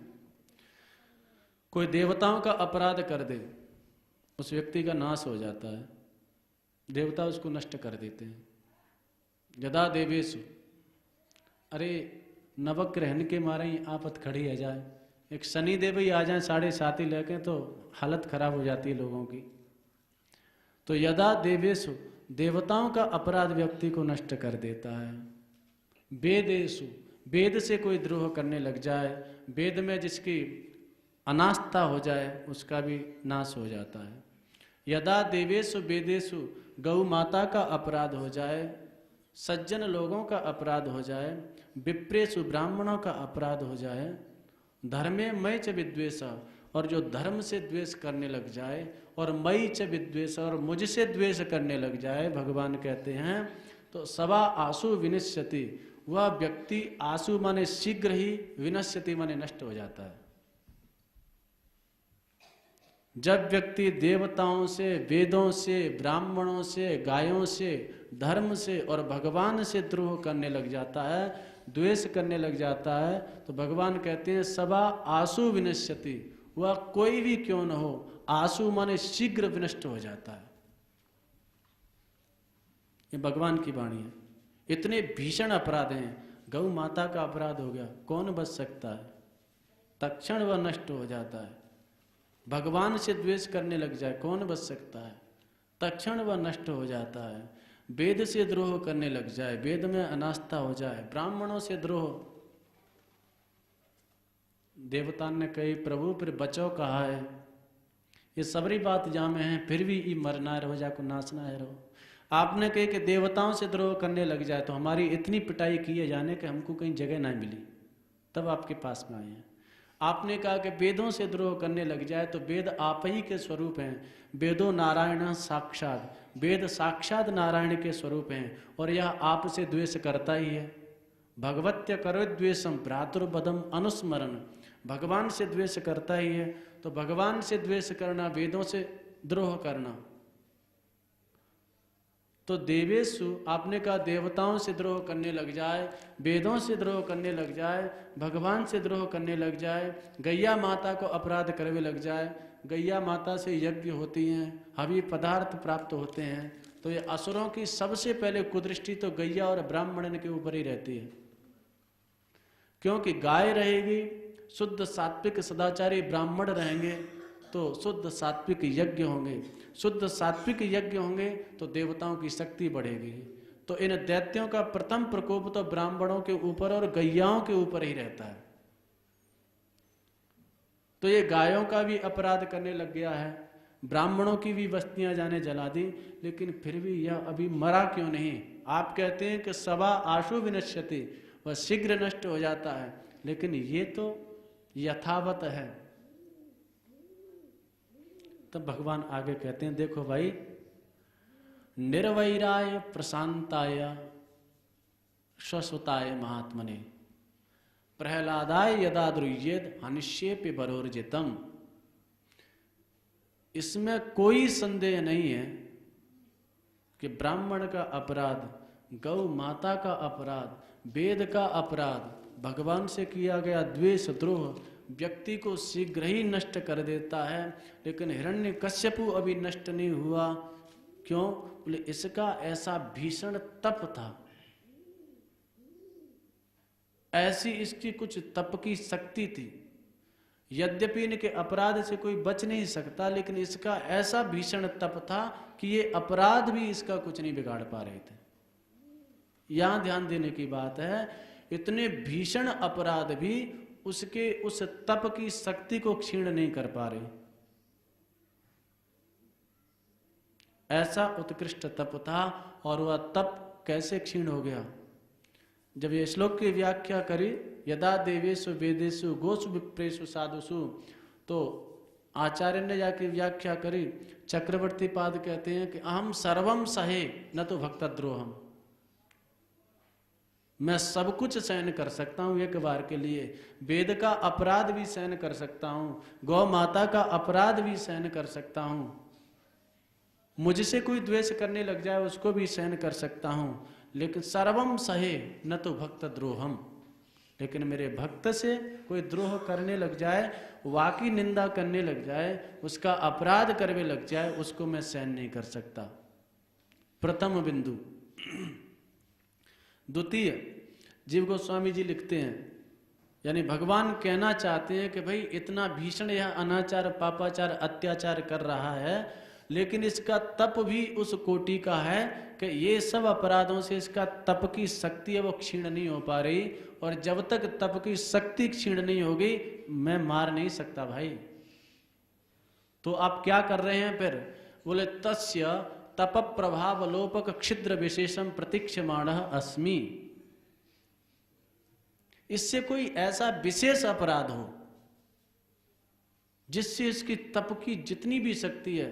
कोई देवताओं का अपराध कर दे, उस व्यक्ति का नाश हो जाता है, देवता उसको नष्ट कर देते हैं। यदा देवेषु, अरे नवग्रहण के मारे ही आफत खड़ी है जाए, एक शनि देव ही आ जाए 7.5 लेके तो हालत खराब हो जाती है लोगों की। तो यदा देवेषु, देवताओं का अपराध व्यक्ति को नष्ट कर देता है। वेदेषु, वेद से कोई द्रोह करने लग जाए, वेद में जिसकी अनास्था हो जाए उसका भी नाश हो जाता है। यदा देवेषु वेदेषु, गौ माता का अपराध हो जाए, सज्जन लोगों का अपराध हो जाए, विप्रेषु ब्राह्मणों का अपराध हो जाए, धर्मे मयि च विद्वेष, और जो धर्म से द्वेष करने लग जाए, और मयि च विद्वेष, और मुझसे द्वेष करने लग जाए, भगवान कहते हैं तो सवा आसु विनश्यति, वह व्यक्ति, आसु माने शीघ्र ही, विनश्यति माने नष्ट हो जाता है। जब व्यक्ति देवताओं से, वेदों से, ब्राह्मणों से, गायों से, धर्म से और भगवान से द्रोह करने लग जाता है, द्वेष करने लग जाता है, तो भगवान कहते हैं सवा आसु विनश्यति, वह कोई भी क्यों न हो, आसु माने शीघ्र विनष्ट हो जाता है। ये भगवान की वाणी है। इतने भीषण अपराध हैं। गौ माता का अपराध हो गया, कौन बच सकता है? तत्क्षण वह नष्ट हो जाता है। भगवान से द्वेष करने लग जाए, कौन बच सकता है? तत्क्षण वह नष्ट हो जाता है। वेद से द्रोह करने लग जाए, वेद में अनास्था हो जाए, ब्राह्मणों से द्रोह, देवता ने कही प्रभु फिर बचो कहा है, ये सबरी बात जामे है फिर भी ई मरना रहो जाको नाचना है रहो। आपने कही कि देवताओं से द्रोह करने लग जाए तो हमारी इतनी पिटाई किए जाने कि हमको कहीं जगह ना मिली, तब आपके पास में आए हैं। आपने कहा कि वेदों से द्रोह करने लग जाए तो वेद आप ही के स्वरूप हैं, वेदो नारायण साक्षात, वेद साक्षात नारायण के स्वरूप हैं और यह आपसे द्वेष करता ही है। भगवत्य करो द्वेषम भ्रातृवधम अनुस्मरण, भगवान से द्वेष करता ही है। तो भगवान से द्वेष करना, वेदों से द्रोह करना। तो देवेशु आपने कहा देवताओं से द्रोह करने लग जाए, वेदों से द्रोह करने लग जाए, भगवान से द्रोह करने लग जाए, गैया माता को अपराध करने लग जाए, गैया माता से यज्ञ होती हैं, हवि पदार्थ प्राप्त होते हैं, तो ये असुरों की सबसे पहले कुदृष्टि तो गैया और ब्राह्मण के ऊपर ही रहती है। क्योंकि गाय रहेगी, शुद्ध सात्विक सदाचारी ब्राह्मण रहेंगे तो शुद्ध सात्विक यज्ञ होंगे, शुद्ध सात्विक यज्ञ होंगे तो देवताओं की शक्ति बढ़ेगी। तो इन दैत्यों का प्रथम प्रकोप तो ब्राह्मणों के ऊपर और गैयाओं के ऊपर ही रहता है। तो ये गायों का भी अपराध करने लग गया है, ब्राह्मणों की भी बस्तियां जाने जला दी, लेकिन फिर भी यह अभी मरा क्यों नहीं? आप कहते हैं कि सवा आशु विनश्यति, वह शीघ्र नष्ट हो जाता है, लेकिन ये तो यथावत है। तब भगवान आगे कहते हैं देखो भाई, निर्वैराय प्रशांताय स्वसुताय महात्मने प्रहलादाय यदा द्रुह्येद हनिष्येपि बरोर्जितम। इसमें कोई संदेह नहीं है कि ब्राह्मण का अपराध, गौ माता का अपराध, वेद का अपराध, भगवान से किया गया द्वेष द्रोह व्यक्ति को शीघ्र ही नष्ट कर देता है। लेकिन हिरण्यकश्यपु अभी नष्ट नहीं हुआ। क्यों? बोले इसका ऐसा भीषण तप था, ऐसी इसकी कुछ तप की शक्ति थी। यद्यपि इनके अपराध से कोई बच नहीं सकता, लेकिन इसका ऐसा भीषण तप था कि ये अपराध भी इसका कुछ नहीं बिगाड़ पा रहे थे। यहां ध्यान देने की बात है, इतने भीषण अपराध भी उसके उस तप की शक्ति को क्षीण नहीं कर पा रहे। ऐसा उत्कृष्ट तप था, और वह तप कैसे क्षीण हो गया? जब ये श्लोक की व्याख्या करी, यदा देवेषु वेदेषु गोसु विप्रेषु साधुषु, तो आचार्य ने जाके व्याख्या करी। चक्रवर्ती पाद कहते हैं कि अहम सर्वम सहे न तो भक्तद्रोहम, मैं सब कुछ सहन कर सकता हूं एक बार के लिए। वेद का अपराध भी सहन कर सकता हूं, गौ माता का अपराध भी सहन कर सकता हूं, मुझसे कोई द्वेष करने लग जाए उसको भी सहन कर सकता हूं, लेकिन सर्वम सहे न तो भक्त द्रोहम, लेकिन मेरे भक्त से कोई द्रोह करने लग जाए, वाकी निंदा करने लग जाए, उसका अपराध करने लग जाए, उसको मैं सहन नहीं कर सकता। प्रथम बिंदु। द्वितीय, जीव गोस्वामी जी लिखते हैं, यानी भगवान कहना चाहते हैं कि भाई इतना भीषण यह अनाचार पापाचार अत्याचार कर रहा है, लेकिन इसका तप भी उस कोटि का है कि ये सब अपराधों से इसका तप की शक्ति है वो क्षीण नहीं हो पा रही, और जब तक तप की शक्ति क्षीण नहीं होगी मैं मार नहीं सकता भाई। तो आप क्या कर रहे हैं फिर? बोले तस्य तप प्रभाव लोपक क्षिद्र विशेषम प्रतीक्षमाण अस्मि। इससे कोई ऐसा विशेष अपराध हो जिससे इसकी तप की जितनी भी शक्ति है,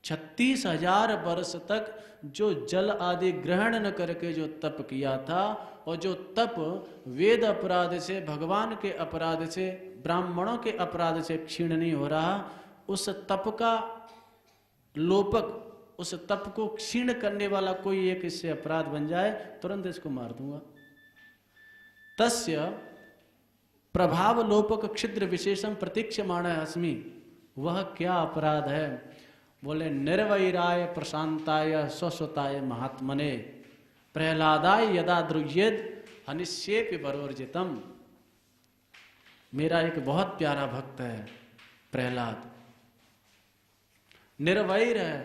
36,000 वर्ष तक जो जल आदि ग्रहण न करके जो तप किया था, और जो तप वेद अपराध से, भगवान के अपराध से, ब्राह्मणों के अपराध से क्षीण नहीं हो रहा, उस तप का लोपक, उस तप को क्षीण करने वाला कोई एक इससे अपराध बन जाए, तुरंत इसको मार दूंगा। तस्य प्रभाव लोपक क्षिद्र विशेषम प्रतीक्षमाण अस्मि। वह क्या अपराध है? बोले निर्वैराय प्रशांताय स्वसुताय महात्मने प्रहलादाय यदा द्रुह्येद हनिष्येपि बरोर्जितम। मेरा एक बहुत प्यारा भक्त है प्रहलाद, निर्वैर है,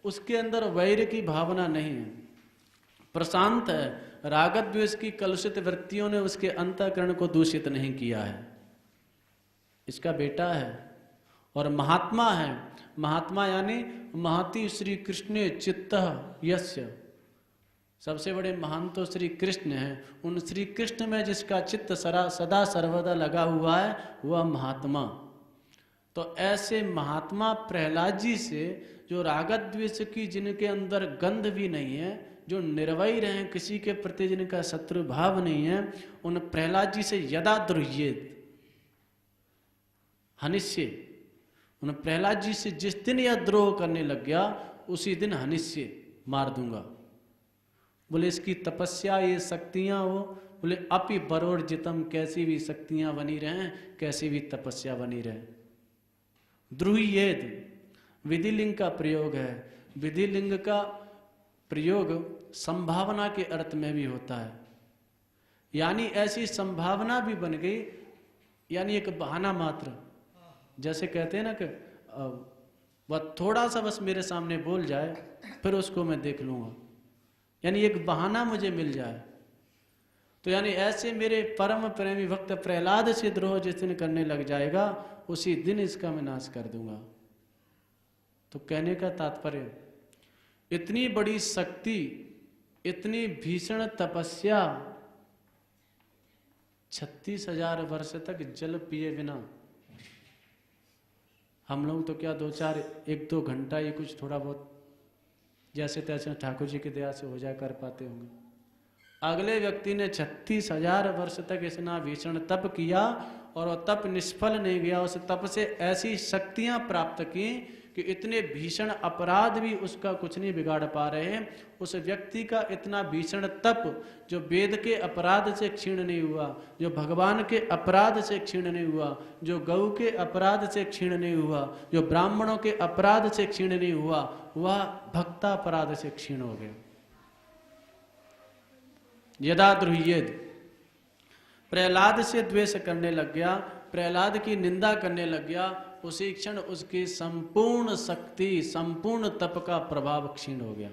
उसके अंदर वैर की भावना नहीं है, प्रशांत है, राग द्वेष की कलुषित वृत्तियों ने उसके अंतःकरण को दूषित नहीं किया है। इसका बेटा है और महात्मा है। महात्मा यानी महति श्री कृष्ण चित्तः यस्य, सबसे बड़े महान तो श्री कृष्ण हैं। उन श्री कृष्ण में जिसका चित्त सदा सर्वदा लगा हुआ है वह महात्मा। तो ऐसे महात्मा प्रहलाद जी से जो रागद्वेष की, जिनके अंदर गंध भी नहीं है, जो निर्वैर हैं, किसी के प्रति जिनका शत्रु भाव नहीं है, उन प्रहलाद जी से यदा द्रोह्येत हनिष्ये, उन प्रहलाद जी से जिस दिन यह द्रोह करने लग गया उसी दिन हनिष्ये मार दूंगा। बोले इसकी तपस्या, ये शक्तियां वो, बोले अपि बरोर्जितम, कैसी भी शक्तियां बनी रहें, कैसी भी तपस्या बनी रहे। द्रुह्येत विधिलिंग का प्रयोग है। विधिलिंग का प्रयोग संभावना के अर्थ में भी होता है, यानी ऐसी संभावना भी बन गई, यानी एक बहाना मात्र। जैसे कहते हैं ना कि वह थोड़ा सा बस मेरे सामने बोल जाए फिर उसको मैं देख लूंगा, यानी एक बहाना मुझे मिल जाए। तो यानी ऐसे मेरे परम प्रेमी भक्त प्रहलाद से द्रोह जिस दिन करने लग जाएगा उसी दिन इसका मैं नाश कर दूंगा। तो कहने का तात्पर्य, इतनी बड़ी शक्ति, इतनी भीषण तपस्या, 36,000 वर्ष तक जल पिए बिना, हम लोग तो क्या 1-2 घंटा ये कुछ थोड़ा बहुत जैसे तैसे ठाकुर जी की दया से हो जाए कर पाते होंगे। अगले व्यक्ति ने 36,000 वर्ष तक इतना भीषण तप किया और वह तप निष्फल नहीं गया। उस तप से ऐसी शक्तियां प्राप्त की कि इतने भीषण अपराध भी उसका कुछ नहीं बिगाड़ पा रहे हैं। उस व्यक्ति का इतना भीषण तप, जो वेद के अपराध से क्षीण नहीं हुआ, जो भगवान के अपराध से क्षीण नहीं हुआ, जो गौ के अपराध से क्षीण नहीं हुआ, जो ब्राह्मणों के अपराध से क्षीण नहीं हुआ, वह भक्तापराध से क्षीण हो गया। यदा द्रुह्येत, प्रहलाद से द्वेष करने लग गया, प्रहलाद की निंदा करने लग गया, उसी क्षण उसकी संपूर्ण शक्ति, संपूर्ण तप का प्रभाव क्षीण हो गया।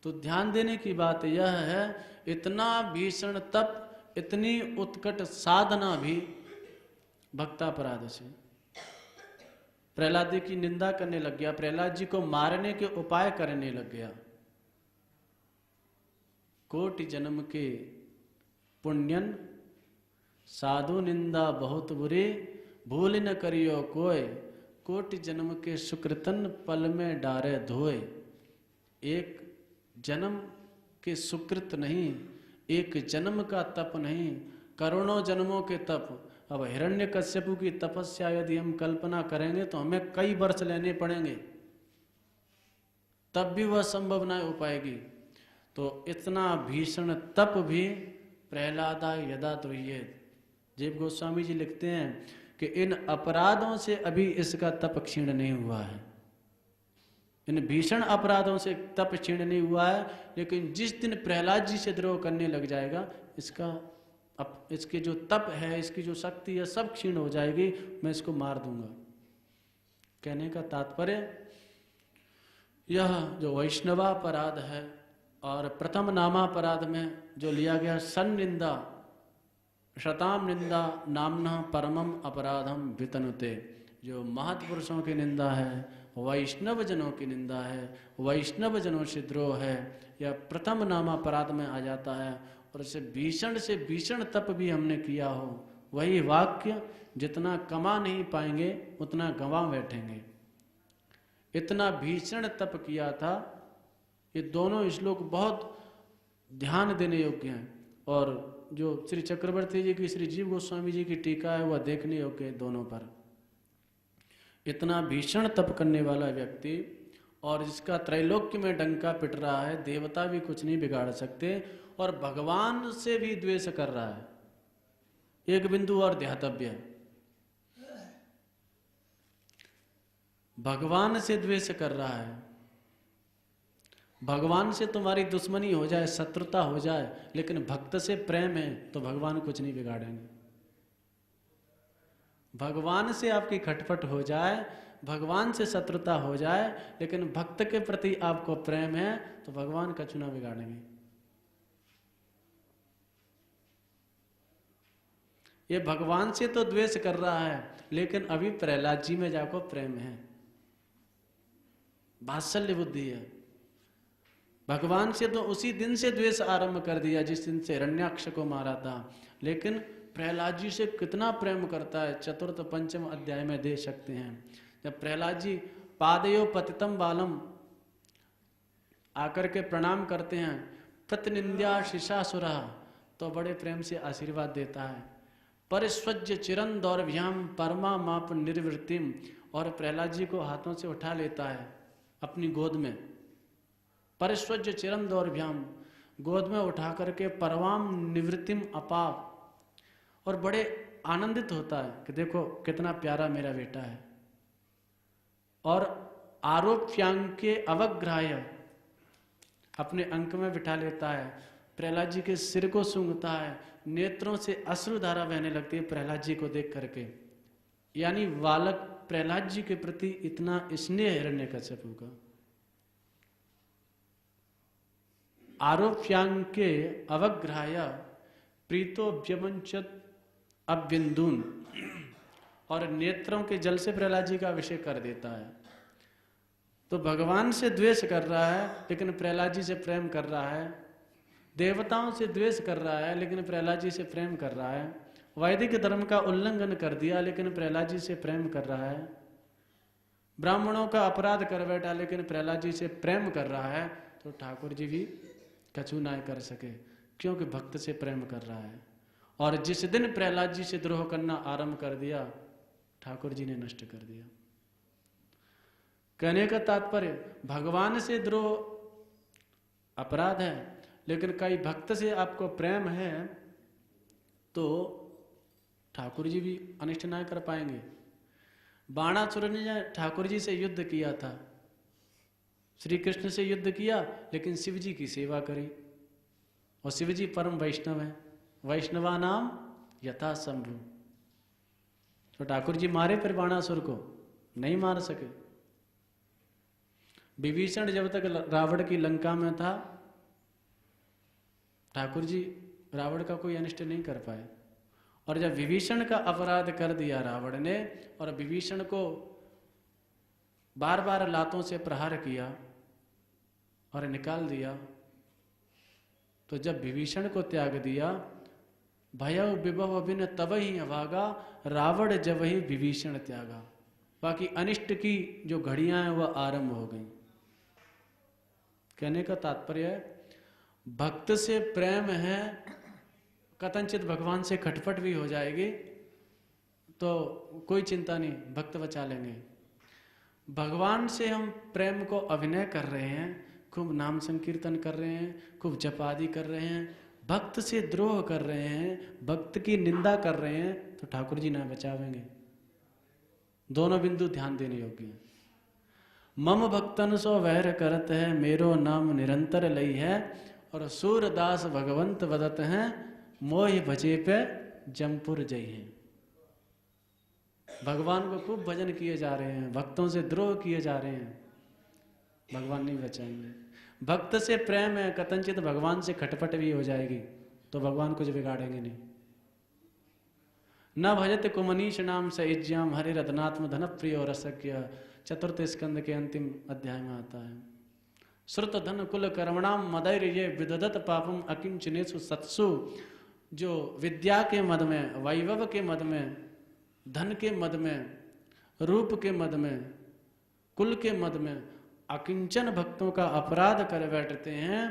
तो ध्यान देने की बात यह है, इतना भीषण तप, इतनी उत्कट साधना भी भक्तापराध से। प्रहलाद जी की निंदा करने लग गया, प्रहलाद जी को मारने के उपाय करने लग गया। कोटि जन्म के पुण्यन साधु निंदा बहुत बुरी, भूल न करियो कोय, कोटि जन्म के सुकृतन पल में डारे धोए। एक जन्म के सुकृत नहीं, एक जन्म का तप नहीं, करोड़ों जन्मों के तप। अब हिरण्यकश्यपु की तपस्या यदि हम कल्पना करेंगे तो हमें कई वर्ष लेने पड़ेंगे, तब भी वह संभव न हो पाएगी। तो इतना भीषण तप भी प्रहलादा यदा द्रुह्येत। जीव गोस्वामी जी लिखते हैं कि इन अपराधों से अभी इसका तप क्षीण नहीं हुआ है, इन भीषण अपराधों से तप क्षीण नहीं हुआ है। लेकिन जिस दिन प्रहलाद जी से द्रोह करने लग जाएगा, इसके जो तप है, इसकी जो शक्ति है, सब क्षीण हो जाएगी, मैं इसको मार दूंगा। कहने का तात्पर्य, यह जो वैष्णवापराध है और प्रथम नामापराध में जो लिया गया सन्निंदा, शताम निंदा नामना परमम अपराधम वितनुते, जो महत्पुरुषों की निंदा है, वैष्णव जनों की निंदा है, वैष्णव जनों से द्रोह है, यह प्रथम नामापराध में आ जाता है। और इसे भीषण से भीषण तप भी हमने किया हो, वही वाक्य जितना कमा नहीं पाएंगे उतना गंवा बैठेंगे। इतना भीषण तप किया था। ये दोनों श्लोक बहुत ध्यान देने योग्य हैं, और जो श्री चक्रवर्ती जी की, श्री जीव गोस्वामी जी की टीका है वह देखने योग्य है दोनों पर। इतना भीषण तप करने वाला व्यक्ति, और जिसका त्रैलोक्य में डंका पिट रहा है, देवता भी कुछ नहीं बिगाड़ सकते, और भगवान से भी द्वेष कर रहा है। एक बिंदु और ध्यातव्य है, भगवान से द्वेष कर रहा है। भगवान से तुम्हारी दुश्मनी हो जाए, शत्रुता हो जाए, लेकिन भक्त से प्रेम है तो भगवान कुछ नहीं बिगाड़ेंगे। भगवान से आपकी खटपट हो जाए, भगवान से शत्रुता हो जाए, लेकिन भक्त के प्रति आपको प्रेम है तो भगवान कछ ना बिगाड़ेंगे। ये भगवान से तो द्वेष कर रहा है, लेकिन अभी प्रहलाद जी में जाको प्रेम है, वात्सल्य बुद्धि है। भगवान से तो उसी दिन से द्वेष आरंभ कर दिया जिस दिन से हिरण्याक्ष को मारा था, लेकिन प्रहलाद जी से कितना प्रेम करता है, चतुर्थ पंचम अध्याय में देख सकते हैं। जब प्रहलाद जी पादयो पतितम बालम आकर के प्रणाम करते हैं, प्रतिनिंद्या शिशासुरा, तो बड़े प्रेम से आशीर्वाद देता है। परिस्वज्य चिरन दौर्भ्याम परमा माप निर्वृत्तिम, और प्रहलाद जी को हाथों से उठा लेता है अपनी गोद में। परिस्वज्य चिरन दौर्भ्याम, गोद में उठा करके परवाम निवृत्तिम अपाप, और बड़े आनंदित होता है कि देखो कितना प्यारा मेरा बेटा है। और आरोप्यांक के अवग्राह्य, अपने अंक में बिठा लेता है, प्रहलाद जी के सिर को सूंघता है, नेत्रों से अश्रुधारा बहने लगती है प्रहलाद जी को देख करके। यानी बालक प्रहलाद जी के प्रति इतना स्नेह हिरण्यकश्यप का। आरोप्यांक के अवग्राह्य प्रीतो व्यमंचत अबिंदून, और नेत्रों के जल से प्रहलाद जी का अभिषेक कर देता है। तो भगवान से द्वेष कर रहा है लेकिन प्रहलाद जी से प्रेम कर रहा है, देवताओं से द्वेष कर रहा है लेकिन प्रहलाद जी से प्रेम कर रहा है, वैदिक धर्म का उल्लंघन कर दिया लेकिन प्रहलाद जी से प्रेम कर रहा है, ब्राह्मणों का अपराध कर बैठा लेकिन प्रहलाद जी से प्रेम कर रहा है, तो ठाकुर जी भी कछु ना कर सके, क्योंकि भक्त से प्रेम कर रहा है। और जिस दिन प्रहलाद जी से द्रोह करना आरंभ कर दिया, ठाकुर जी ने नष्ट कर दिया। कहने का तात्पर्य, भगवान से द्रोह अपराध है, लेकिन कई भक्त से आपको प्रेम है तो ठाकुर जी भी अनिष्ट ना कर पाएंगे। बाणासुर ने ठाकुर जी से युद्ध किया था, श्री कृष्ण से युद्ध किया लेकिन शिव जी की सेवा करी, और शिव जी परम वैष्णव है, वैष्णवा नाम यथा शंभु। तो ठाकुर जी मारे फिर बाणासुर को नहीं मार सके। विभीषण जब तक रावण की लंका में था, ठाकुर जी रावण का कोई अनिष्ट नहीं कर पाए। और जब विभीषण का अपराध कर दिया रावण ने, और विभीषण को बार बार लातों से प्रहार किया और निकाल दिया, तो जब विभीषण को त्याग दिया, भयउ विभव बिन तब ही अभागा, रावण जब ही विभीषण त्यागा। बाकी अनिष्ट की जो घड़ियां हैं वह आरंभ हो गई। कहने का तात्पर्य है, भक्त से प्रेम है, कथनचित भगवान से खटपट भी हो जाएगी तो कोई चिंता नहीं, भक्त बचा लेंगे। भगवान से हम प्रेम को अभिनय कर रहे हैं, खूब नाम संकीर्तन कर रहे हैं, खूब जप आदि कर रहे हैं, भक्त से द्रोह कर रहे हैं, भक्त की निंदा कर रहे हैं, तो ठाकुर जी ना बचावेंगे। दोनों बिंदु ध्यान देने योग्य हैं। मम भक्तन सो वैर करत है, मेरो नाम निरंतर लई है, और सूरदास भगवंत वदत हैं, मोह भजे पे जमपुर जई हैं। भगवान को खूब भजन किए जा रहे हैं, भक्तों से द्रोह किए जा रहे हैं, भगवान नहीं बचाएंगे। भक्त से प्रेम है, कथनचित भगवान से खटपट भी हो जाएगी तो भगवान कुछ बिगाड़ेंगे नहीं। न भजत कुमनीश नाम से इज्याम, हरे रत्नात्म धन प्रिय और रसज्ञ, चतुर्थ स्कंद के अंतिम अध्याय में आता है। श्रुत धन कुल कर्मणाम मदैर ये विदधत पापम अकिंचनेसु सत्सु, जो विद्या के मद में, वैभव के मद में, धन के मद में, रूप के मद में, कुल के मद में अकिंचन भक्तों का अपराध कर बैठते हैं,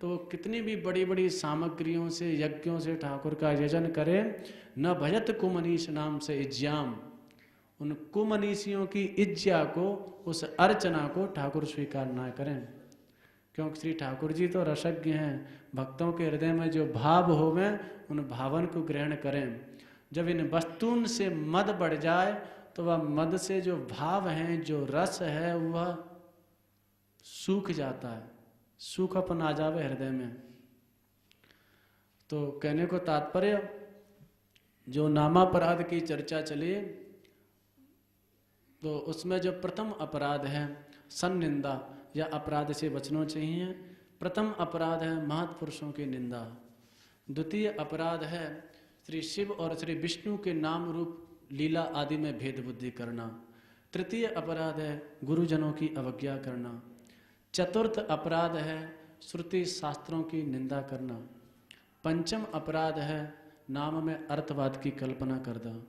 तो कितनी भी बड़ी बड़ी सामग्रियों से, यज्ञों से ठाकुर का यजन करें, न भजत कुमनीश नाम से इज्याम, उन कुमनीषियों की इज्जा को, उस अर्चना को ठाकुर स्वीकार ना करें, क्योंकि श्री ठाकुर जी तो रसज्ञ हैं। भक्तों के हृदय में जो भाव होवे उन भावन को ग्रहण करें। जब इन वस्तुओं से मद बढ़ जाए तो वह मद से जो भाव हैं, जो रस है, वह सूख जाता है, सूखापन आ जावे हृदय में। तो कहने को तात्पर्य, जो नामापराध की चर्चा चली तो उसमें जो प्रथम अपराध है सन्निंदा, या अपराध से बचना चाहिए। प्रथम अपराध है महत्पुरुषों की निंदा, द्वितीय अपराध है श्री शिव और श्री विष्णु के नाम रूप लीला आदि में भेद बुद्धि करना। तृतीय अपराध है गुरुजनों की अवज्ञा करना। चतुर्थ अपराध है श्रुति शास्त्रों की निंदा करना। पंचम अपराध है नाम में अर्थवाद की कल्पना करना।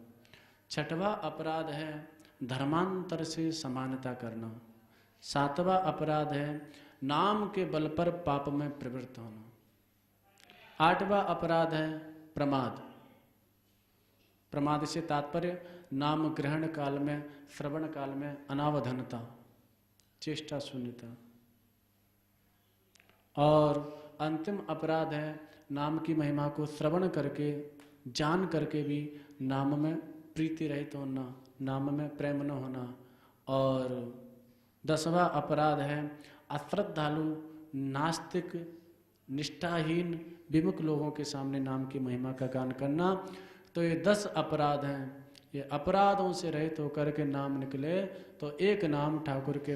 छठवां अपराध है धर्मांतर से समानता करना। सातवां अपराध है नाम के बल पर पाप में प्रवृत्त होना। आठवां अपराध है प्रमाद। प्रमाद से तात्पर्य नाम ग्रहण काल में, श्रवण काल में अनावधानता, चेष्टा शून्यता। और अंतिम अपराध है नाम की महिमा को श्रवण करके, जान करके भी नाम में प्रीति रहित होना, नाम में प्रेम न होना। और 10वां अपराध है अश्रद्धालु, नास्तिक, निष्ठाहीन, विमुख लोगों के सामने नाम की महिमा का गान करना। तो ये 10 अपराध हैं। ये अपराधों से रहित होकर के नाम निकले तो एक नाम ठाकुर के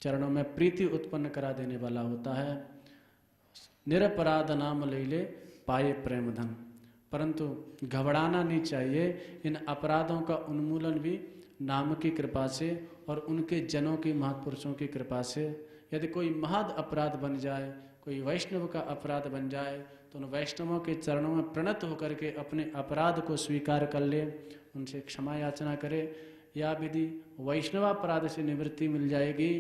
चरणों में प्रीति उत्पन्न करा देने वाला होता है। निरपराध नाम ले ले पाए प्रेम धन। परंतु घबराना नहीं चाहिए। इन अपराधों का उन्मूलन भी नाम की कृपा से और उनके जनों की, महापुरुषों की कृपा से। यदि कोई महद अपराध बन जाए, कोई वैष्णव का अपराध बन जाए, तो उन वैष्णवों के चरणों में प्रणत होकर के अपने अपराध को स्वीकार कर ले, उनसे क्षमा याचना करे। या विधि वैष्णवापराध से निवृत्ति मिल जाएगी।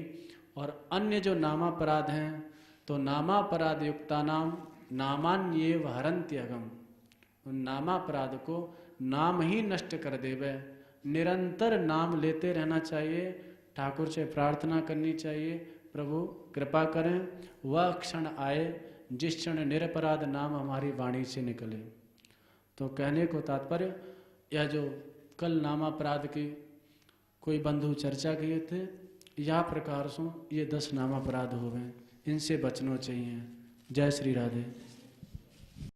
और अन्य जो नामापराध हैं, तो नामापराध युक्ता नाम नामान्येव हरन्त्यगम। उन नामापराध को नाम ही नष्ट कर देवे। निरंतर नाम लेते रहना चाहिए। ठाकुर से प्रार्थना करनी चाहिए, प्रभु कृपा करें वह क्षण आए जिस क्षण निरपराध नाम हमारी वाणी से निकले। तो कहने को तात्पर्य, यह जो कल नामापराध की कोई बंधु चर्चा किए थे, यह प्रकार से ये 10 नामापराध हो गए, इनसे बचना चाहिए। जय श्री राधे।